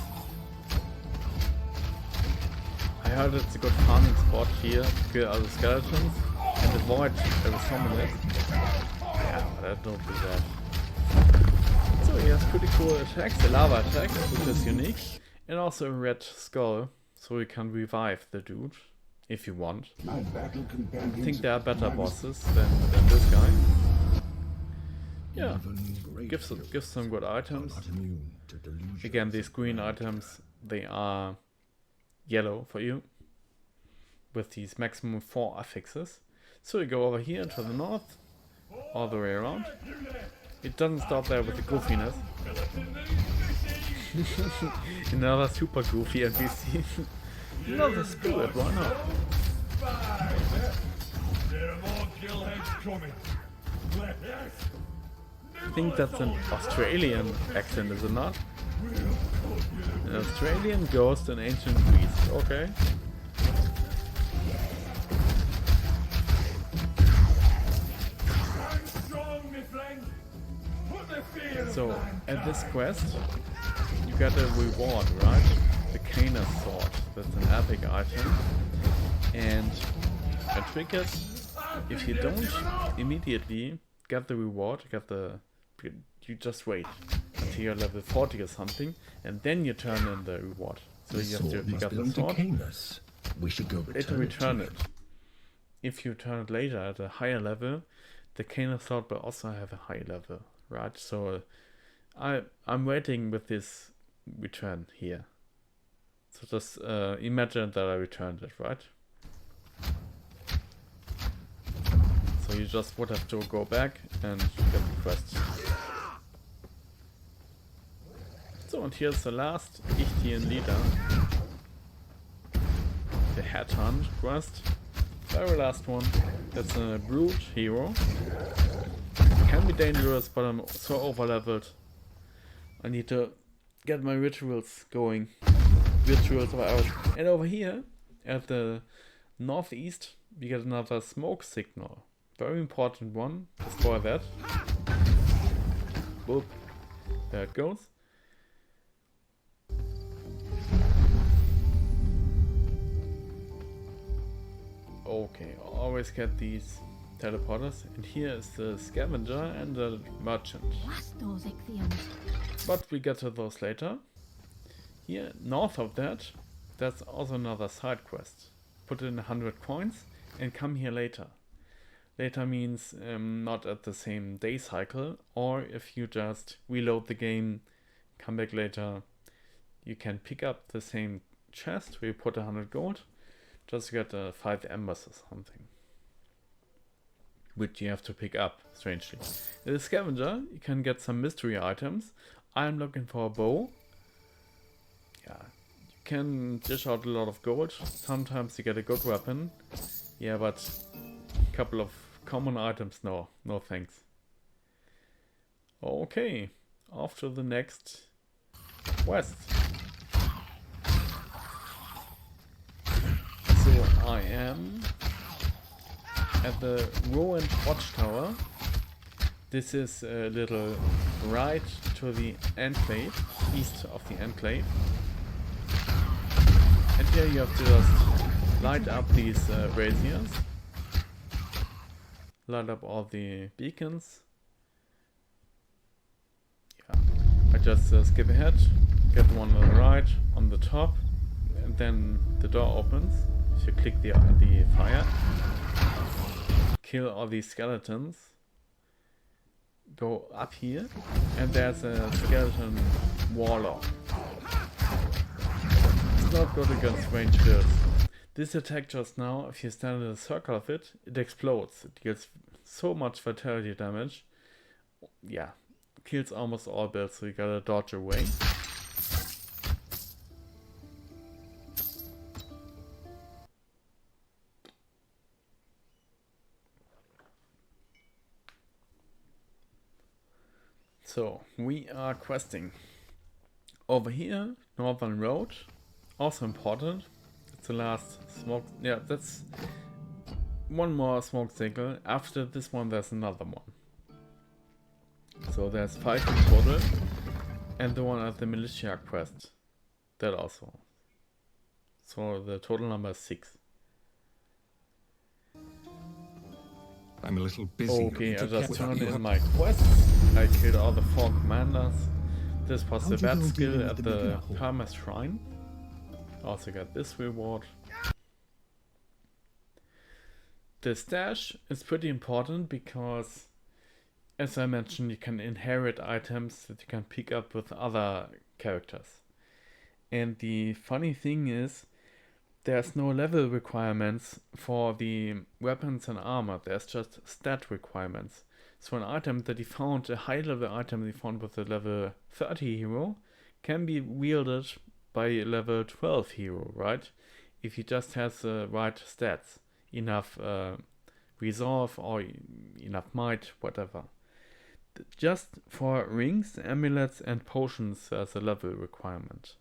I heard it's a good farming spot here to kill other skeletons and avoid Aristomenes. Yeah, but don't do that. So he has pretty cool attacks, the lava attack, which is unique, and also a red skull, so you can revive the dude if you want. I think there are better bosses than this guy. Yeah, gives some good items. Again, these green items, they are yellow for you, with these maximum 4 affixes. So you go over here to the north, all the way around. It doesn't stop there with the goofiness. Another super goofy NPC. Another spirit, why not? I think that's an Australian accent, is it not? An Australian ghost and ancient Greece, okay. So, at this quest, you get a reward, right? The Kaenas sword, that's an epic item. And a trick is, if you don't immediately get the reward, you just wait until you're level 40 or something, and then you turn in the reward. So you have to pick up the sword, we should go return it. If you turn it later at a higher level, the Kaenas sword will also have a high level, right? So I'm waiting with this return here. So just imagine that I returned it, right? So you just would have to go back and get the quest. So, and here's the last Ichthian leader. The Headhunt quest. Very last one. That's a brute hero. Can be dangerous, but I'm so overleveled. I need to get my rituals going. Rituals of ours. And over here, at the northeast, we get another smoke signal. Very important one. Destroy that. Boop. There it goes. Okay, always get these teleporters. And here is the scavenger and the merchant. Those Ichthians. But we get to those later. Here, north of that, there's also another side quest. Put in 100 coins and come here later. Later means not at the same day cycle, or if you just reload the game, come back later, you can pick up the same chest where you put 100 gold, just to get 5 embers or something. Which you have to pick up, strangely. In the scavenger, you can get some mystery items. I'm looking for a bow. Yeah, you can dish out a lot of gold. Sometimes you get a good weapon. Yeah, but a couple of common items, no thanks. Okay, off to the next quest. So I am at the ruined Watchtower. This is a little right to the Enclave, east of the Enclave. And here you have to just light up these braziers. Light up all the beacons. Yeah, I just skip ahead, get one on the right, on the top, and then the door opens. So you click the fire, kill all these skeletons, go up here, and there's a skeleton warlock. It's not good against ranged builds. This attack just now, if you stand in a circle of it, it explodes. It deals so much fatality damage. Yeah, kills almost all builds, so you gotta dodge away. So, we are questing. Over here, Northern Road, also important. It's the last smoke. Yeah, that's one more smoke signal. After this one, there's another one. So there's 5 in total, and the one at the Militia Quest. That also. So the total number is 6. I'm a little busy. Okay, I just turned in my quests. I killed all the 4 commanders. This was the bat skill at the Hermes shrine. Also got this reward. The stash is pretty important because, as I mentioned, you can inherit items that you can pick up with other characters. And the funny thing is, there's no level requirements for the weapons and armor. There's just stat requirements. So an item that you found, a high level item that you found with a level 30 hero, can be wielded by a level 12 hero, right? If he just has the right stats, enough resolve or enough might, whatever. Just for rings, amulets and potions there's a level requirement.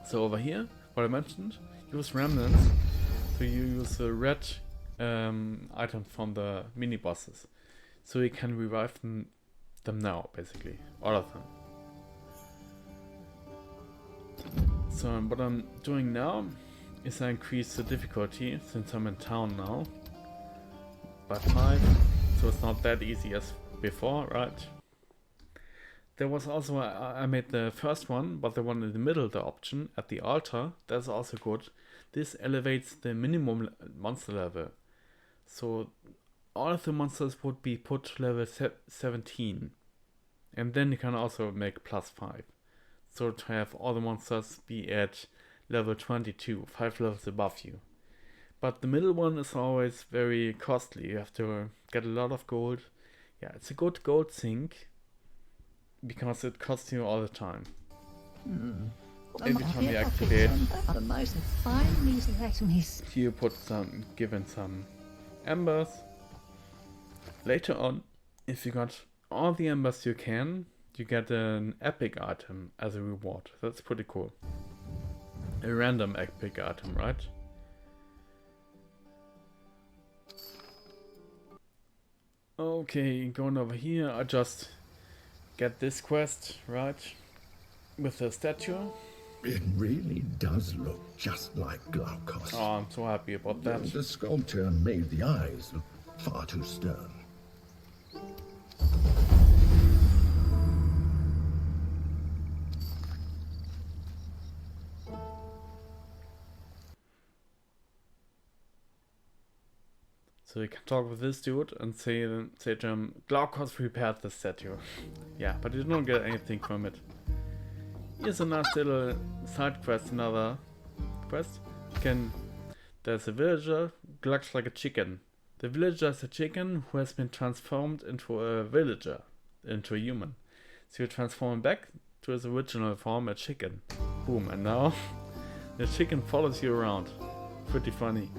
So over here, what I mentioned, use remnants. So you use the red items from the mini-bosses. So you can revive them now, basically. All of them. So what I'm doing now is I increase the difficulty, since I'm in town now, by 5. So it's not that easy as before, right? There was also, I made the first one, but the one in the middle, the option, at the altar, that's also good. This elevates the minimum monster level. So all of the monsters would be put to level 17. And then you can also make +5. So to have all the monsters be at level 22, 5 levels above you. But the middle one is always very costly. You have to get a lot of gold. Yeah, it's a good gold sink, because it costs you all the time. Every time you activate, you put given some embers. Later on, if you got all the embers you can, you get an epic item as a reward. That's pretty cool. A random epic item, right? Okay, going over here, I just get this quest, right? With the statue. It really does look just like Glaukos. Oh, I'm so happy about that. The sculpture made the eyes look far too stern. So you can talk with this dude and say to him, Glaukos repaired the statue. Yeah, but you don't get anything from it. Here's a nice little side quest, another quest. There's a villager who looks like a chicken. The villager is a chicken who has been transformed into a villager, into a human. So you transform him back to his original form, a chicken. Boom, and now the chicken follows you around. Pretty funny.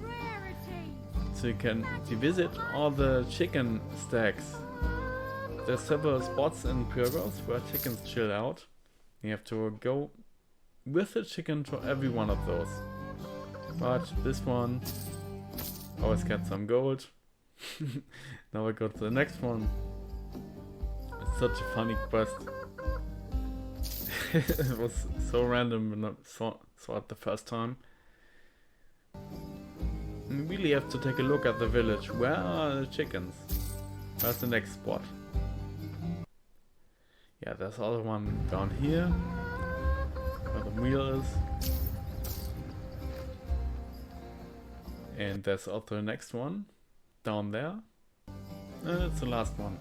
So you can visit all the chicken stacks. There's several spots in Pyrgos where chickens chill out. You have to go with the chicken to every one of those. But this one, always get some gold. Now I go to the next one. It's such a funny quest. It was so random when I saw it the first time. You really have to take a look at the village. Where are the chickens? Where's the next spot? Yeah, there's other one down here, where the wheel is. And there's also the next one down there. And it's the last one.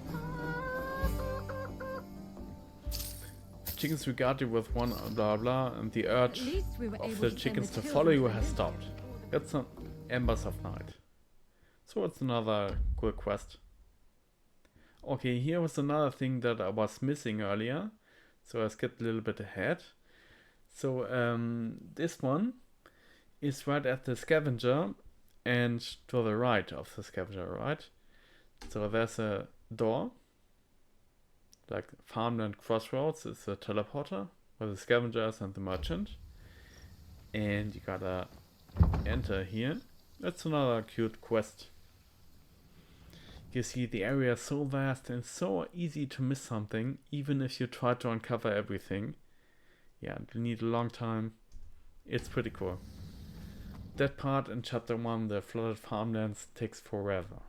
Chickens regard you with one blah blah, and the urge of the chickens to follow you has stopped. It's an Embers of Night. So it's another cool quest. Okay, here was another thing that I was missing earlier. So I skipped a little bit ahead. So this one is right at the scavenger and to the right of the scavenger, right? So there's a door. Like Farmland Crossroads is a teleporter where the scavengers and the merchant. And you gotta enter here. That's another cute quest. You see the area is so vast and so easy to miss something, even if you try to uncover everything. Yeah, you need a long time. It's pretty cool. That part in chapter 1, the flooded farmlands, takes forever.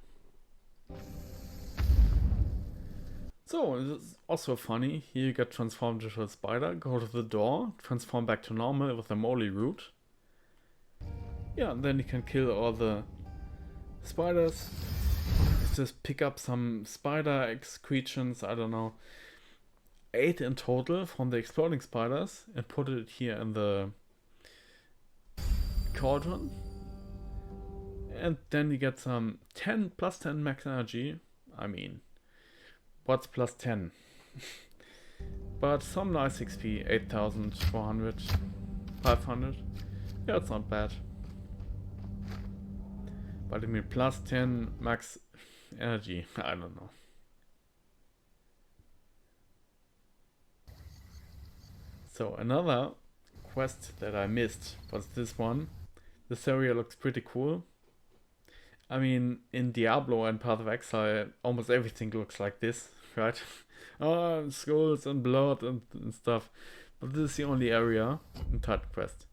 So, it's also funny. Here you get transformed into a spider, go to the door, transform back to normal with a Moly root. Yeah, and then you can kill all the spiders. Just pick up some spider excretions, I don't know. 8 in total from the exploding spiders, and put it here in the cauldron. And then you get some 10 plus 10 max energy. I mean, what's plus 10? But some nice XP, 8,400, 500. Yeah, it's not bad. But I mean, plus 10 max energy, I don't know. So another quest that I missed was this one. This area looks pretty cool. I mean, in Diablo and Path of Exile, almost everything looks like this, right? Oh, skulls and blood and stuff. But this is the only area in Titan Quest.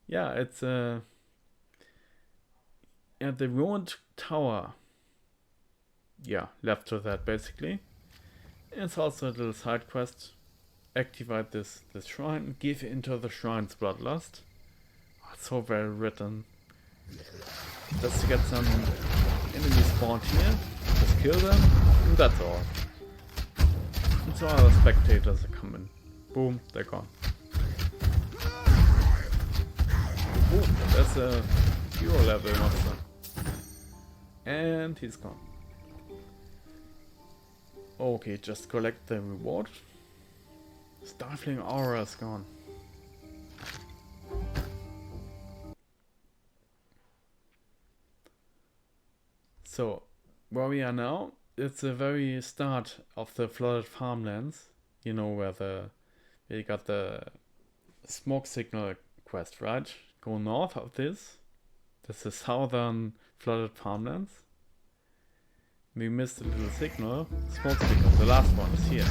Yeah, it's at the ruined tower. Yeah, left to that basically. It's also a little side quest. Activate this shrine, give into the shrine's bloodlust. Oh, it's so well written. Just to get some enemies spawned here, just kill them, and that's all. And so other spectators are coming. Boom, they're gone. Ooh, that's a hero level monster. And he's gone. Okay, just collect the reward. Stifling aura is gone. So, where we are now, it's the very start of the flooded farmlands. You know where you got the smoke signal quest, right? Go north of this. That's the southern flooded farmlands. We missed a little signal. Smoke signal. The last one is here.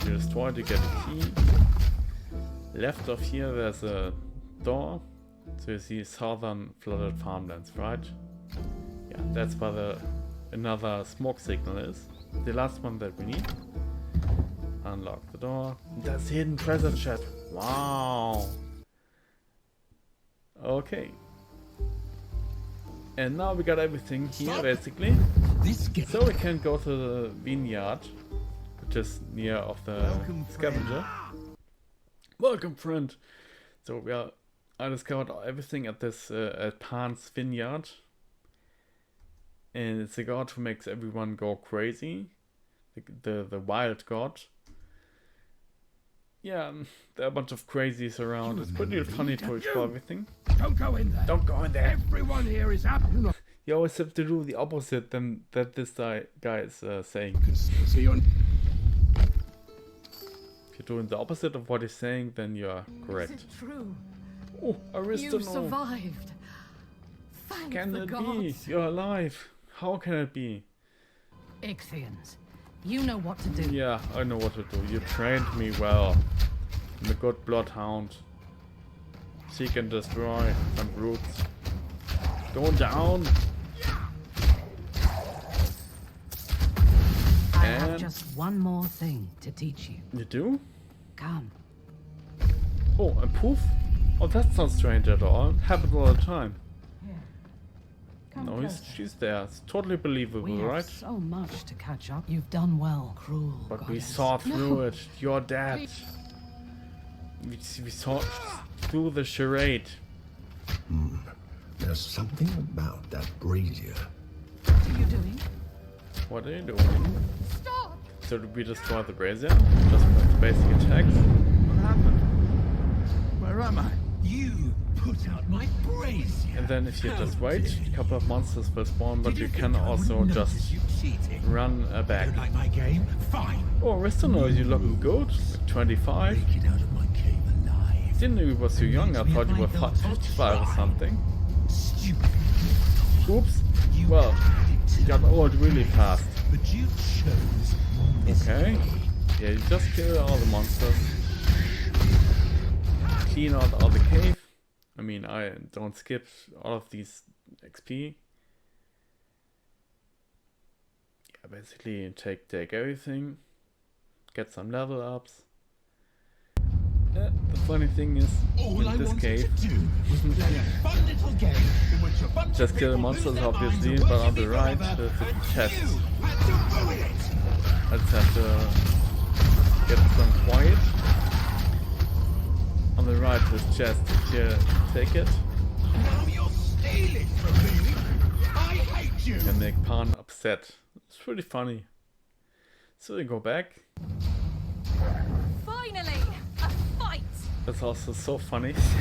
You destroy to get a key. Left of here there's a door. So you see southern flooded farmlands, right? Yeah, that's where another smoke signal is. The last one that we need. Unlock the door. That's hidden treasure chest. Wow. Okay. And now we got everything here basically. So we can go to the Vinyard, which is near of the scavenger. Welcome, friend. So I discovered everything at this at Pan's Vineyard. And it's a god who makes everyone go crazy. The wild god. Yeah, there are a bunch of crazies around. It's pretty funny to explore everything. Don't go in there. Don't go in there. Everyone here is happy. You always have to do the opposite than that this guy is saying. See you. If you're doing the opposite of what he's saying, then you are correct. Is it true? Oh, Aristotle. You survived. Thank Can the it gods. be? You're alive. How can it be? Ichthians, you know what to do. Yeah, I know what to do. You trained me well. I'm a good bloodhound. Seek and destroy some brutes. Go down. I have just one more thing to teach you. You do? Come. Oh, and poof? Oh, that's not strange at all. Happens all the time. No, she's there. It's totally believable, We right? have so much to catch up. You've done well, cruel But we goddess. saw through it. You're dead. We saw through the charade. There's something about that brazier. What are you doing? What are you doing? Stop! So did we destroy the brazier? Just with the basic attacks? What happened? Where am I? You put out my brazier. And then if you just wait, a couple of monsters will spawn, but you can also just run back. Don't like my game? Fine. Oh, Restono, you looking good. 25. Get out of my cave alive. Didn't know you were so young, I thought you were 55 or something. Stupid. Oops. Well, you got old really fast. But you chose. Okay. Yeah, you just kill all the monsters. Clean out all the cave. I mean, I don't skip all of these XP. Yeah, basically take everything. Get some level ups. The funny thing is, in this cave, just kill the monsters obviously, but on the right, the chest. I just have to get some quiet. On the right, this chest, if you take it, Now you're stealing from me. I hate you. can make Pan upset. It's pretty funny. So we go back. Finally! A fight! That's also so funny. It's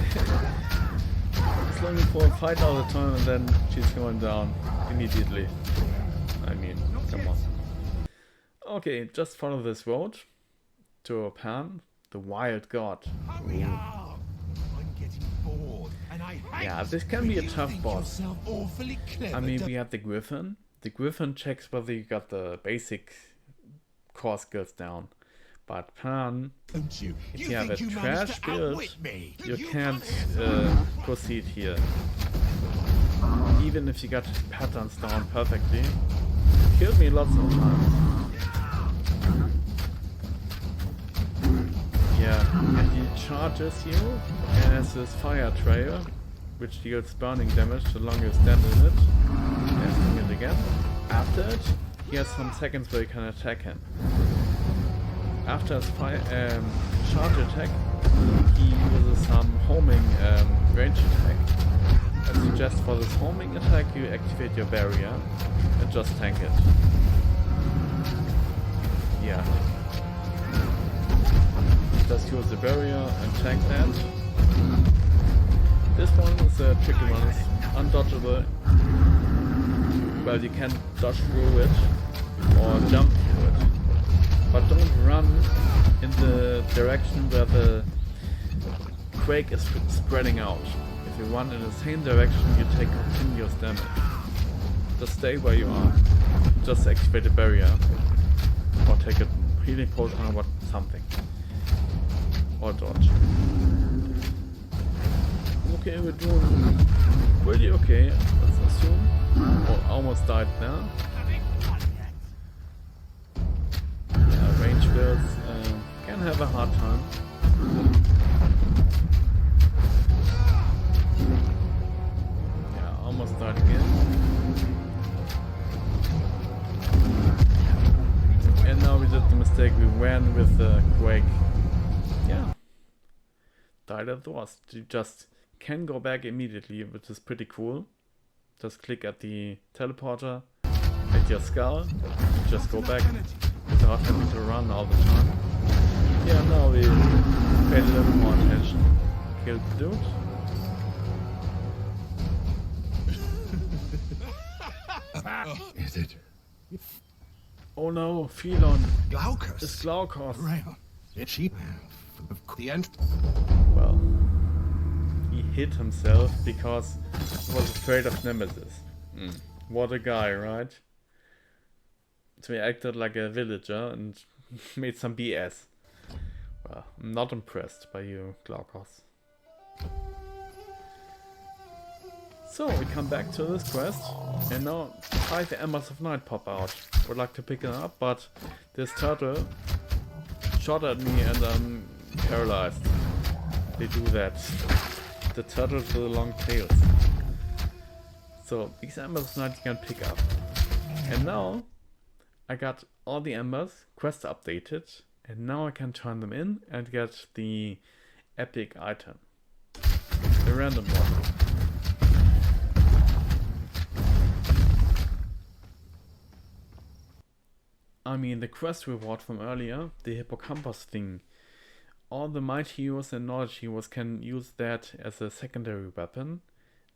looking for a fight all the time and then she's going down immediately. I mean, come on. Okay, just follow this road to Pan, the wild god. Hurry up. I'm getting bored, and I hate Yeah, this can be a you tough think boss. yourself awfully clever, I mean, don't we have the Griffon. The Griffon checks whether you got the basic core skills down. But Pan, you? if You you have a think you managed trash to build, outwit me? you can't proceed here. Even if you got patterns down perfectly. Killed me lots of times. Yeah, and he charges you and has this fire trail, which deals burning damage so long you stand in it. Casting it again. After it, he has some seconds where you can attack him. After his charge attack, he uses some homing range attack. I suggest for this homing attack you activate your barrier and just tank it. Yeah. Just use the barrier and tank that. This one is a tricky one, it's undodgeable. Well, you can dodge through it or jump through it. But don't run in the direction where the quake is spreading out. If you run in the same direction, you take continuous damage. Just stay where you are. Just activate the barrier. Or take a healing potion or something. Or dodge. Okay, we're doing pretty okay, let's assume. Oh, almost died now. Range builds can have a hard time. Yeah, almost died again. And now we did the mistake, we ran with the quake. Yeah. Died at the worst. You just can go back immediately, which is pretty cool. Just click at the teleporter, at your skull, just go back without having to run all the time. Yeah, now we paid a little more attention. Killed the dude. Is it? Oh no, Phelon. Glaukos. It's Glaukos. Right. Is she? The end. Well, he hit himself because he was afraid of Nemesis. What a guy, right? So he acted like a villager and made some BS. Well, I'm not impressed by you, Glaukos. So we come back to this quest, and now 5 Embers of Night pop out. Would like to pick it up, but this turtle shot at me and I'm paralyzed. They do that. The turtles with the long tails. So these embers now you can pick up. And now I got all the embers, quest updated, and now I can turn them in and get the epic item. The random one. I mean, the quest reward from earlier, the Hippokampos thing. All the might heroes and knowledge heroes can use that as a secondary weapon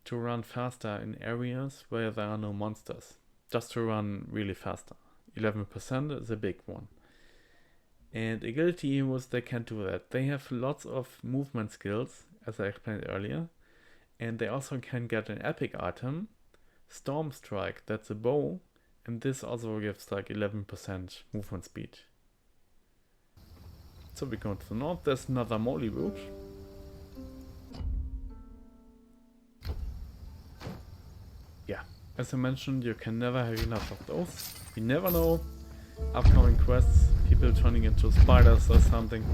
to run faster in areas where there are no monsters. Just to run really faster. 11% is a big one. And agility heroes, they can't do that. They have lots of movement skills, as I explained earlier. And they also can get an epic item, Storm Strike, that's a bow. And this also gives like 11% movement speed. So we go to the north, there's another Moly route. Yeah, as I mentioned, you can never have enough of those. You never know, upcoming quests, people turning into spiders or something.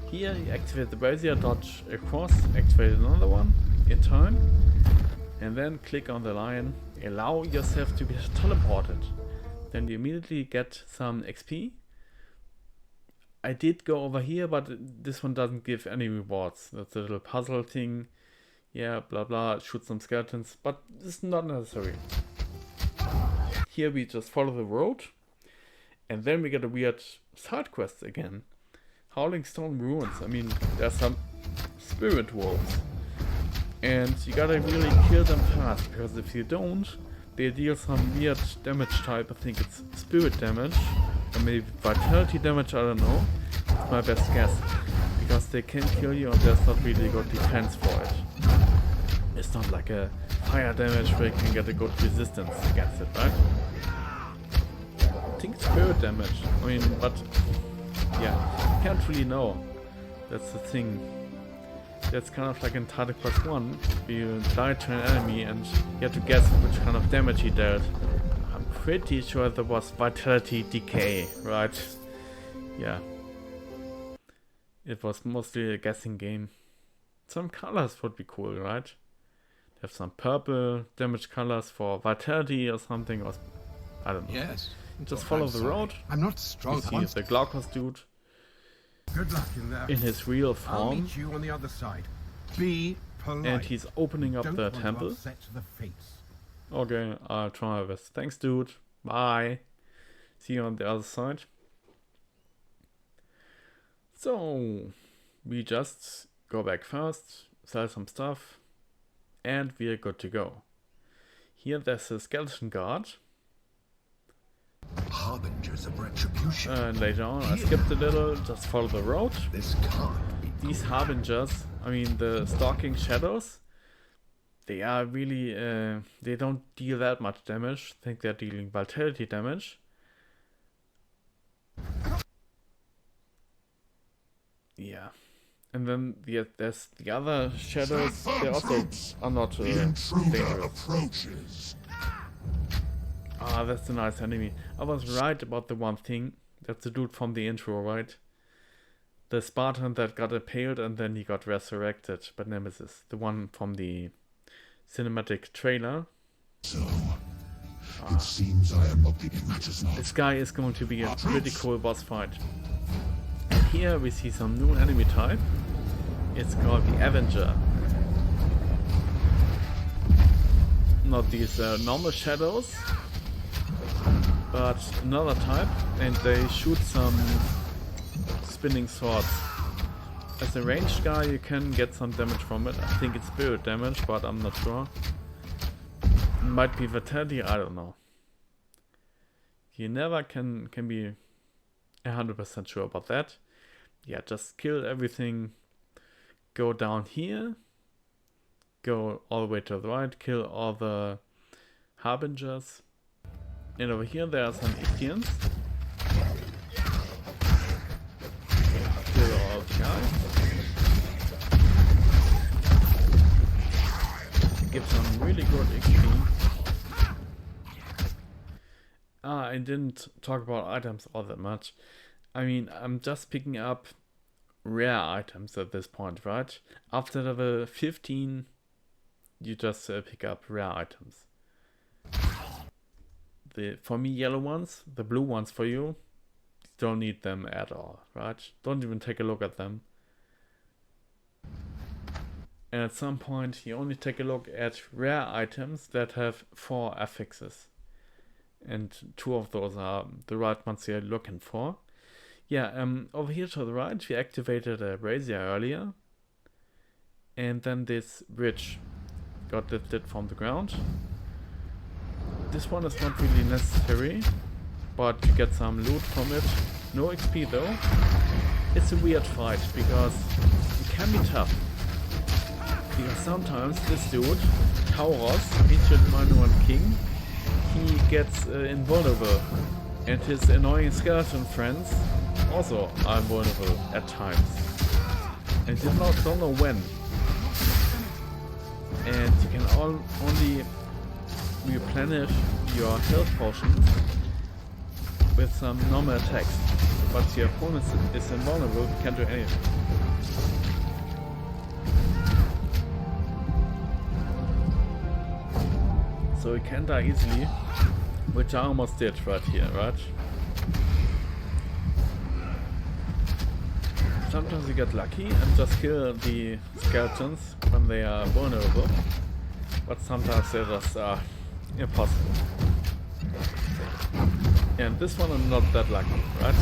Here you activate the brazier, dodge across, activate another one in turn. And then click on the lion, allow yourself to be teleported. Then you immediately get some XP. I did go over here, but this one doesn't give any rewards. That's a little puzzle thing. Yeah, blah blah, shoot some skeletons, but this is not necessary. Here we just follow the road. And then we get a weird side quest again. Howling Stone Ruins. I mean, there's some spirit wolves. And you gotta really kill them fast, because if you don't, they deal some weird damage type. I think it's spirit damage, or maybe vitality damage, I don't know. It's my best guess. Because they can kill you and there's not really good defense for it. It's not like a fire damage where you can get a good resistance against it, right? I think it's spirit damage. I mean, but yeah, can't really know. That's the thing. That's kind of like in Title Quest 1, you die to an enemy and you have to guess which kind of damage he dealt. I'm pretty sure there was vitality decay, right? Yeah. It was mostly a guessing game. Some colors would be cool, right? Have some purple damage colors for vitality or something, or I don't know. Yes. Just follow the road. I'm not strong. You see the Glaukos dude. Good luck in that. In his real I'll form. meet you on the other side. Be polite. And he's opening up Don't the want to temple. upset the fates. Okay, I'll try my best. Thanks, dude. Bye. See you on the other side. So, we just go back first, sell some stuff, and we're good to go. Here there's a skeleton guard. Harbingers of retribution. And later on, I skipped a little, just follow the road. This can't be. These harbingers, I mean the stalking shadows, they are really, they don't deal that much damage. I think they're dealing vitality damage. Yeah. And then there's the other shadows, they also are not dangerous. Ah, that's a nice enemy. I was right about the one thing. That's the dude from the intro, right? The Spartan that got impaled and then he got resurrected by Nemesis. The one from the cinematic trailer. So, it seems I am not getting matters now. This guy is going to be a pretty cool boss fight. And here we see some new enemy type. It's called the Avenger. Not these normal shadows, but another type, and they shoot some spinning swords. As a ranged guy you can get some damage from it. I think it's spirit damage, but I'm not sure. It might be vitality, I don't know. You never can be 100% sure about that. Yeah, just kill everything. Go down here. Go all the way to the right. Kill all the harbingers. And over here there are some Ichians. Kill all the guys. Give some really good XP. I didn't talk about items all that much. I mean, I'm just picking up rare items at this point, right? After level 15, you just pick up rare items. the, for me, yellow ones, the blue ones for you, don't need them at all, right? Don't even take a look at them. And at some point, you only take a look at rare items that have 4 affixes. And 2 of those are the right ones you're looking for. Yeah, over here to the right, we activated a brazier earlier. And then this bridge got lifted from the ground. This one is not really necessary, but you get some loot from it. No XP though. It's a weird fight because it can be tough. Because sometimes this dude, Tauros, ancient Minoan king, he gets invulnerable. And his annoying skeleton friends also are invulnerable at times. And you don't know when. And you can only replenish your health potions with some normal attacks. But your opponent is invulnerable, you can't do anything. So you can die easily, which I almost did right here, right? Sometimes you get lucky and just kill the skeletons when they are vulnerable, but sometimes they just are impossible. And this one I'm not that lucky, right?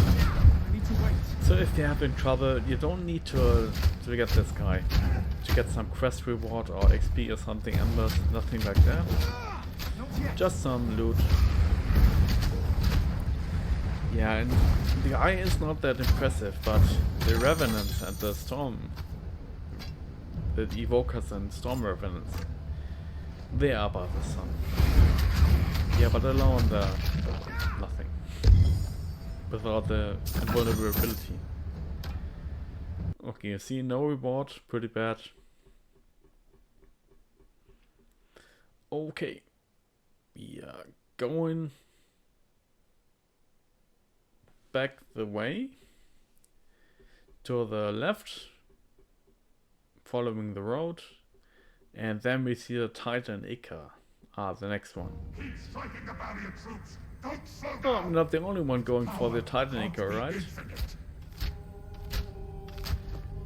So if you're having trouble, you don't need to get this guy, to get some quest reward or XP or something, and nothing like that. Just some loot. Yeah, and the eye is not that impressive, but the revenants and the storm, the evokers and storm revenants, they are above the sun. Yeah, but alone they're nothing. Without the invulnerability. Okay, you see, no reward, pretty bad. Okay. Yeah, going back the way to the left, following the road, and then we see the Titan Ichor. The next one. Oh, I'm not the only one going for the Titan Ichor, right?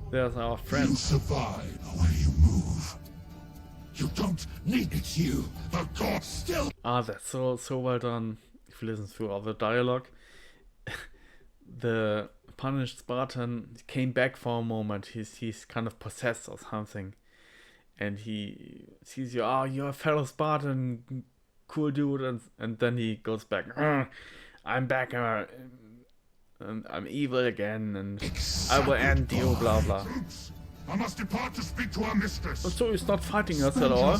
There's our friend. You survive when you move. You don't need it, you. The god still. That's so well done. If you listen through all the dialogue, the punished Spartan came back for a moment. He's kind of possessed or something, and he sees you. You're a fellow Spartan, cool dude, and then he goes back. I'm back, and I'm evil again, and I will end you. Blah blah. I must depart to speak to our mistress. So he's not fighting us at all.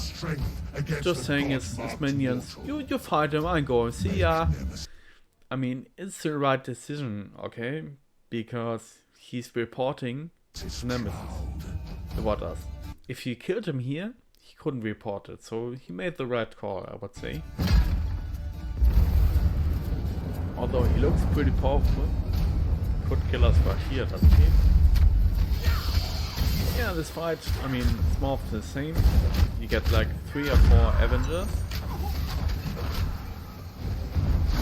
Just saying his minions, you fight him, I'm going. See ya. I mean, it's the right decision, okay? Because he's reporting his nemesis. What else? If he killed him here, he couldn't report it. So he made the right call, I would say. Although he looks pretty powerful. Could kill us right here, doesn't he? Yeah, this fight, I mean, it's more of the same. You get like 3 or 4 Avengers.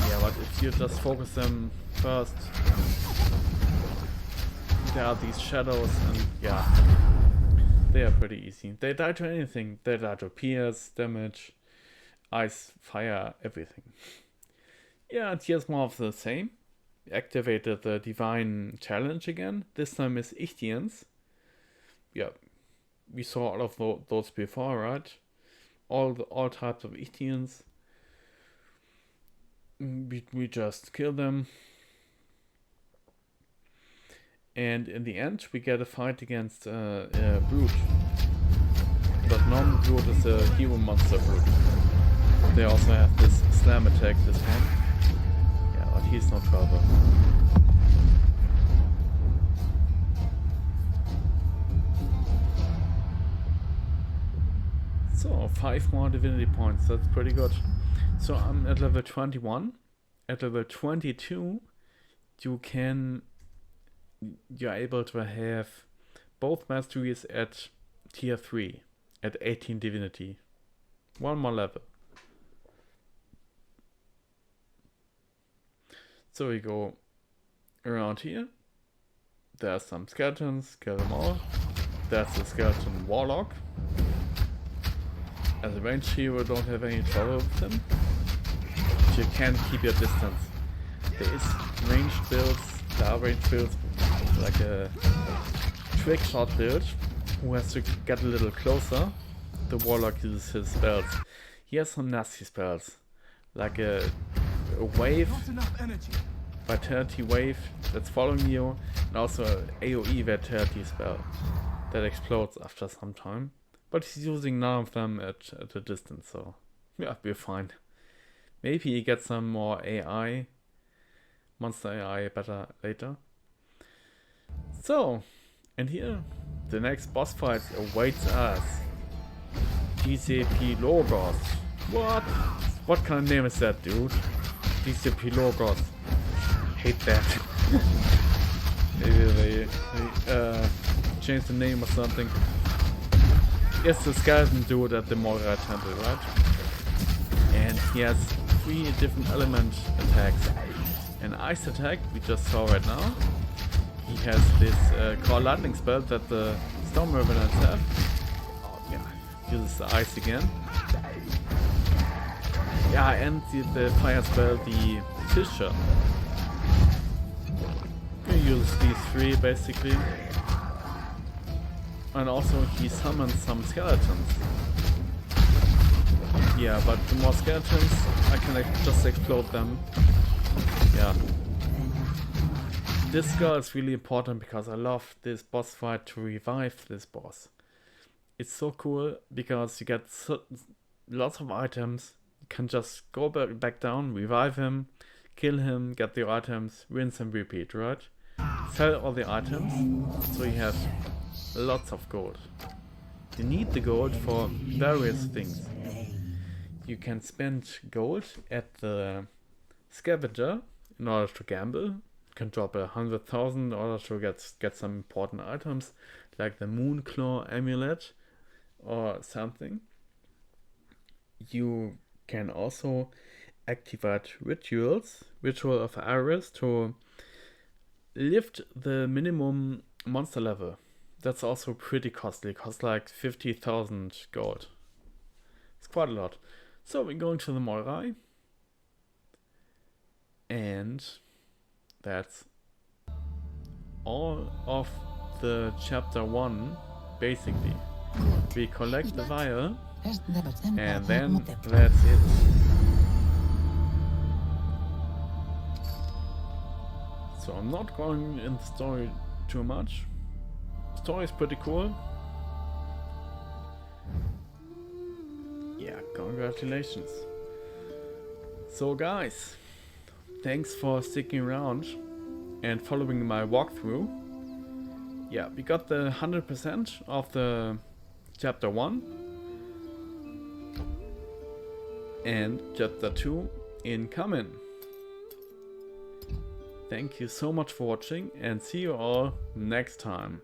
Yeah, but if you just focus them first, there are these shadows, and yeah, they are pretty easy. They die to anything. They die to pierce, damage, ice, fire, everything. Yeah, and here's more of the same. We activated the Divine Challenge again. This time is Ichthyians. Yeah, we saw all of those before, right? All types of Ichthyians. We just kill them. And in the end, we get a fight against a brute. But normal brute is a hero monster brute. They also have this slam attack, this one. Yeah, but he's not further. So, 5 more divinity points, that's pretty good. So I'm at level 21. At level 22, you're able to have both masteries at tier 3, at 18 divinity. 1 more level. So we go around here. There's some skeletons, kill them all. There's the skeleton warlock. As a ranged hero, don't have any trouble with him. But you can keep your distance. There is ranged builds, there are ranged builds, like a trick shot build, who has to get a little closer. The warlock uses his spells. He has some nasty spells, like a wave, vitality wave that's following you, and also an AoE vitality spell that explodes after some time. But he's using none of them at a distance, so yeah, we're fine. Maybe he gets some more AI, monster AI better later. So, and here, the next boss fight awaits us. Diespylogos. What? What kind of name is that, dude? Diespylogos. Hate that. Maybe they changed the name or something. It's the skeleton dude at the Moirai Temple, right? And he has 3 different element attacks. An ice attack, we just saw right now. He has this core lightning spell that the storm revenants have. Oh yeah, uses the ice again. Yeah, and the fire spell, the Fissure. He uses these 3 basically. And also he summons some skeletons. Yeah, but the more skeletons, I can just explode them. Yeah. This girl is really important because I love this boss fight to revive this boss. It's so cool because you get lots of items. You can just go back down, revive him, kill him, get the items, rinse and repeat, right? Sell all the items, so you have lots of gold. You need the gold for various things. You can spend gold at the scavenger in order to gamble. You can drop 100,000 in order to get some important items like the Moon Claw amulet or something. You can also activate rituals, Ritual of Iris, to lift the minimum monster level. That's also pretty costly, costs like 50,000 gold. It's quite a lot. So we're going to the Moirai. And that's all of the chapter 1, basically. We collect the vial, and then that's it. So I'm not going in the story too much. The story is pretty cool. Yeah, congratulations. So guys, thanks for sticking around and following my walkthrough. Yeah, we got the 100% of the chapter 1 and chapter 2 incoming. Thank you so much for watching and see you all next time.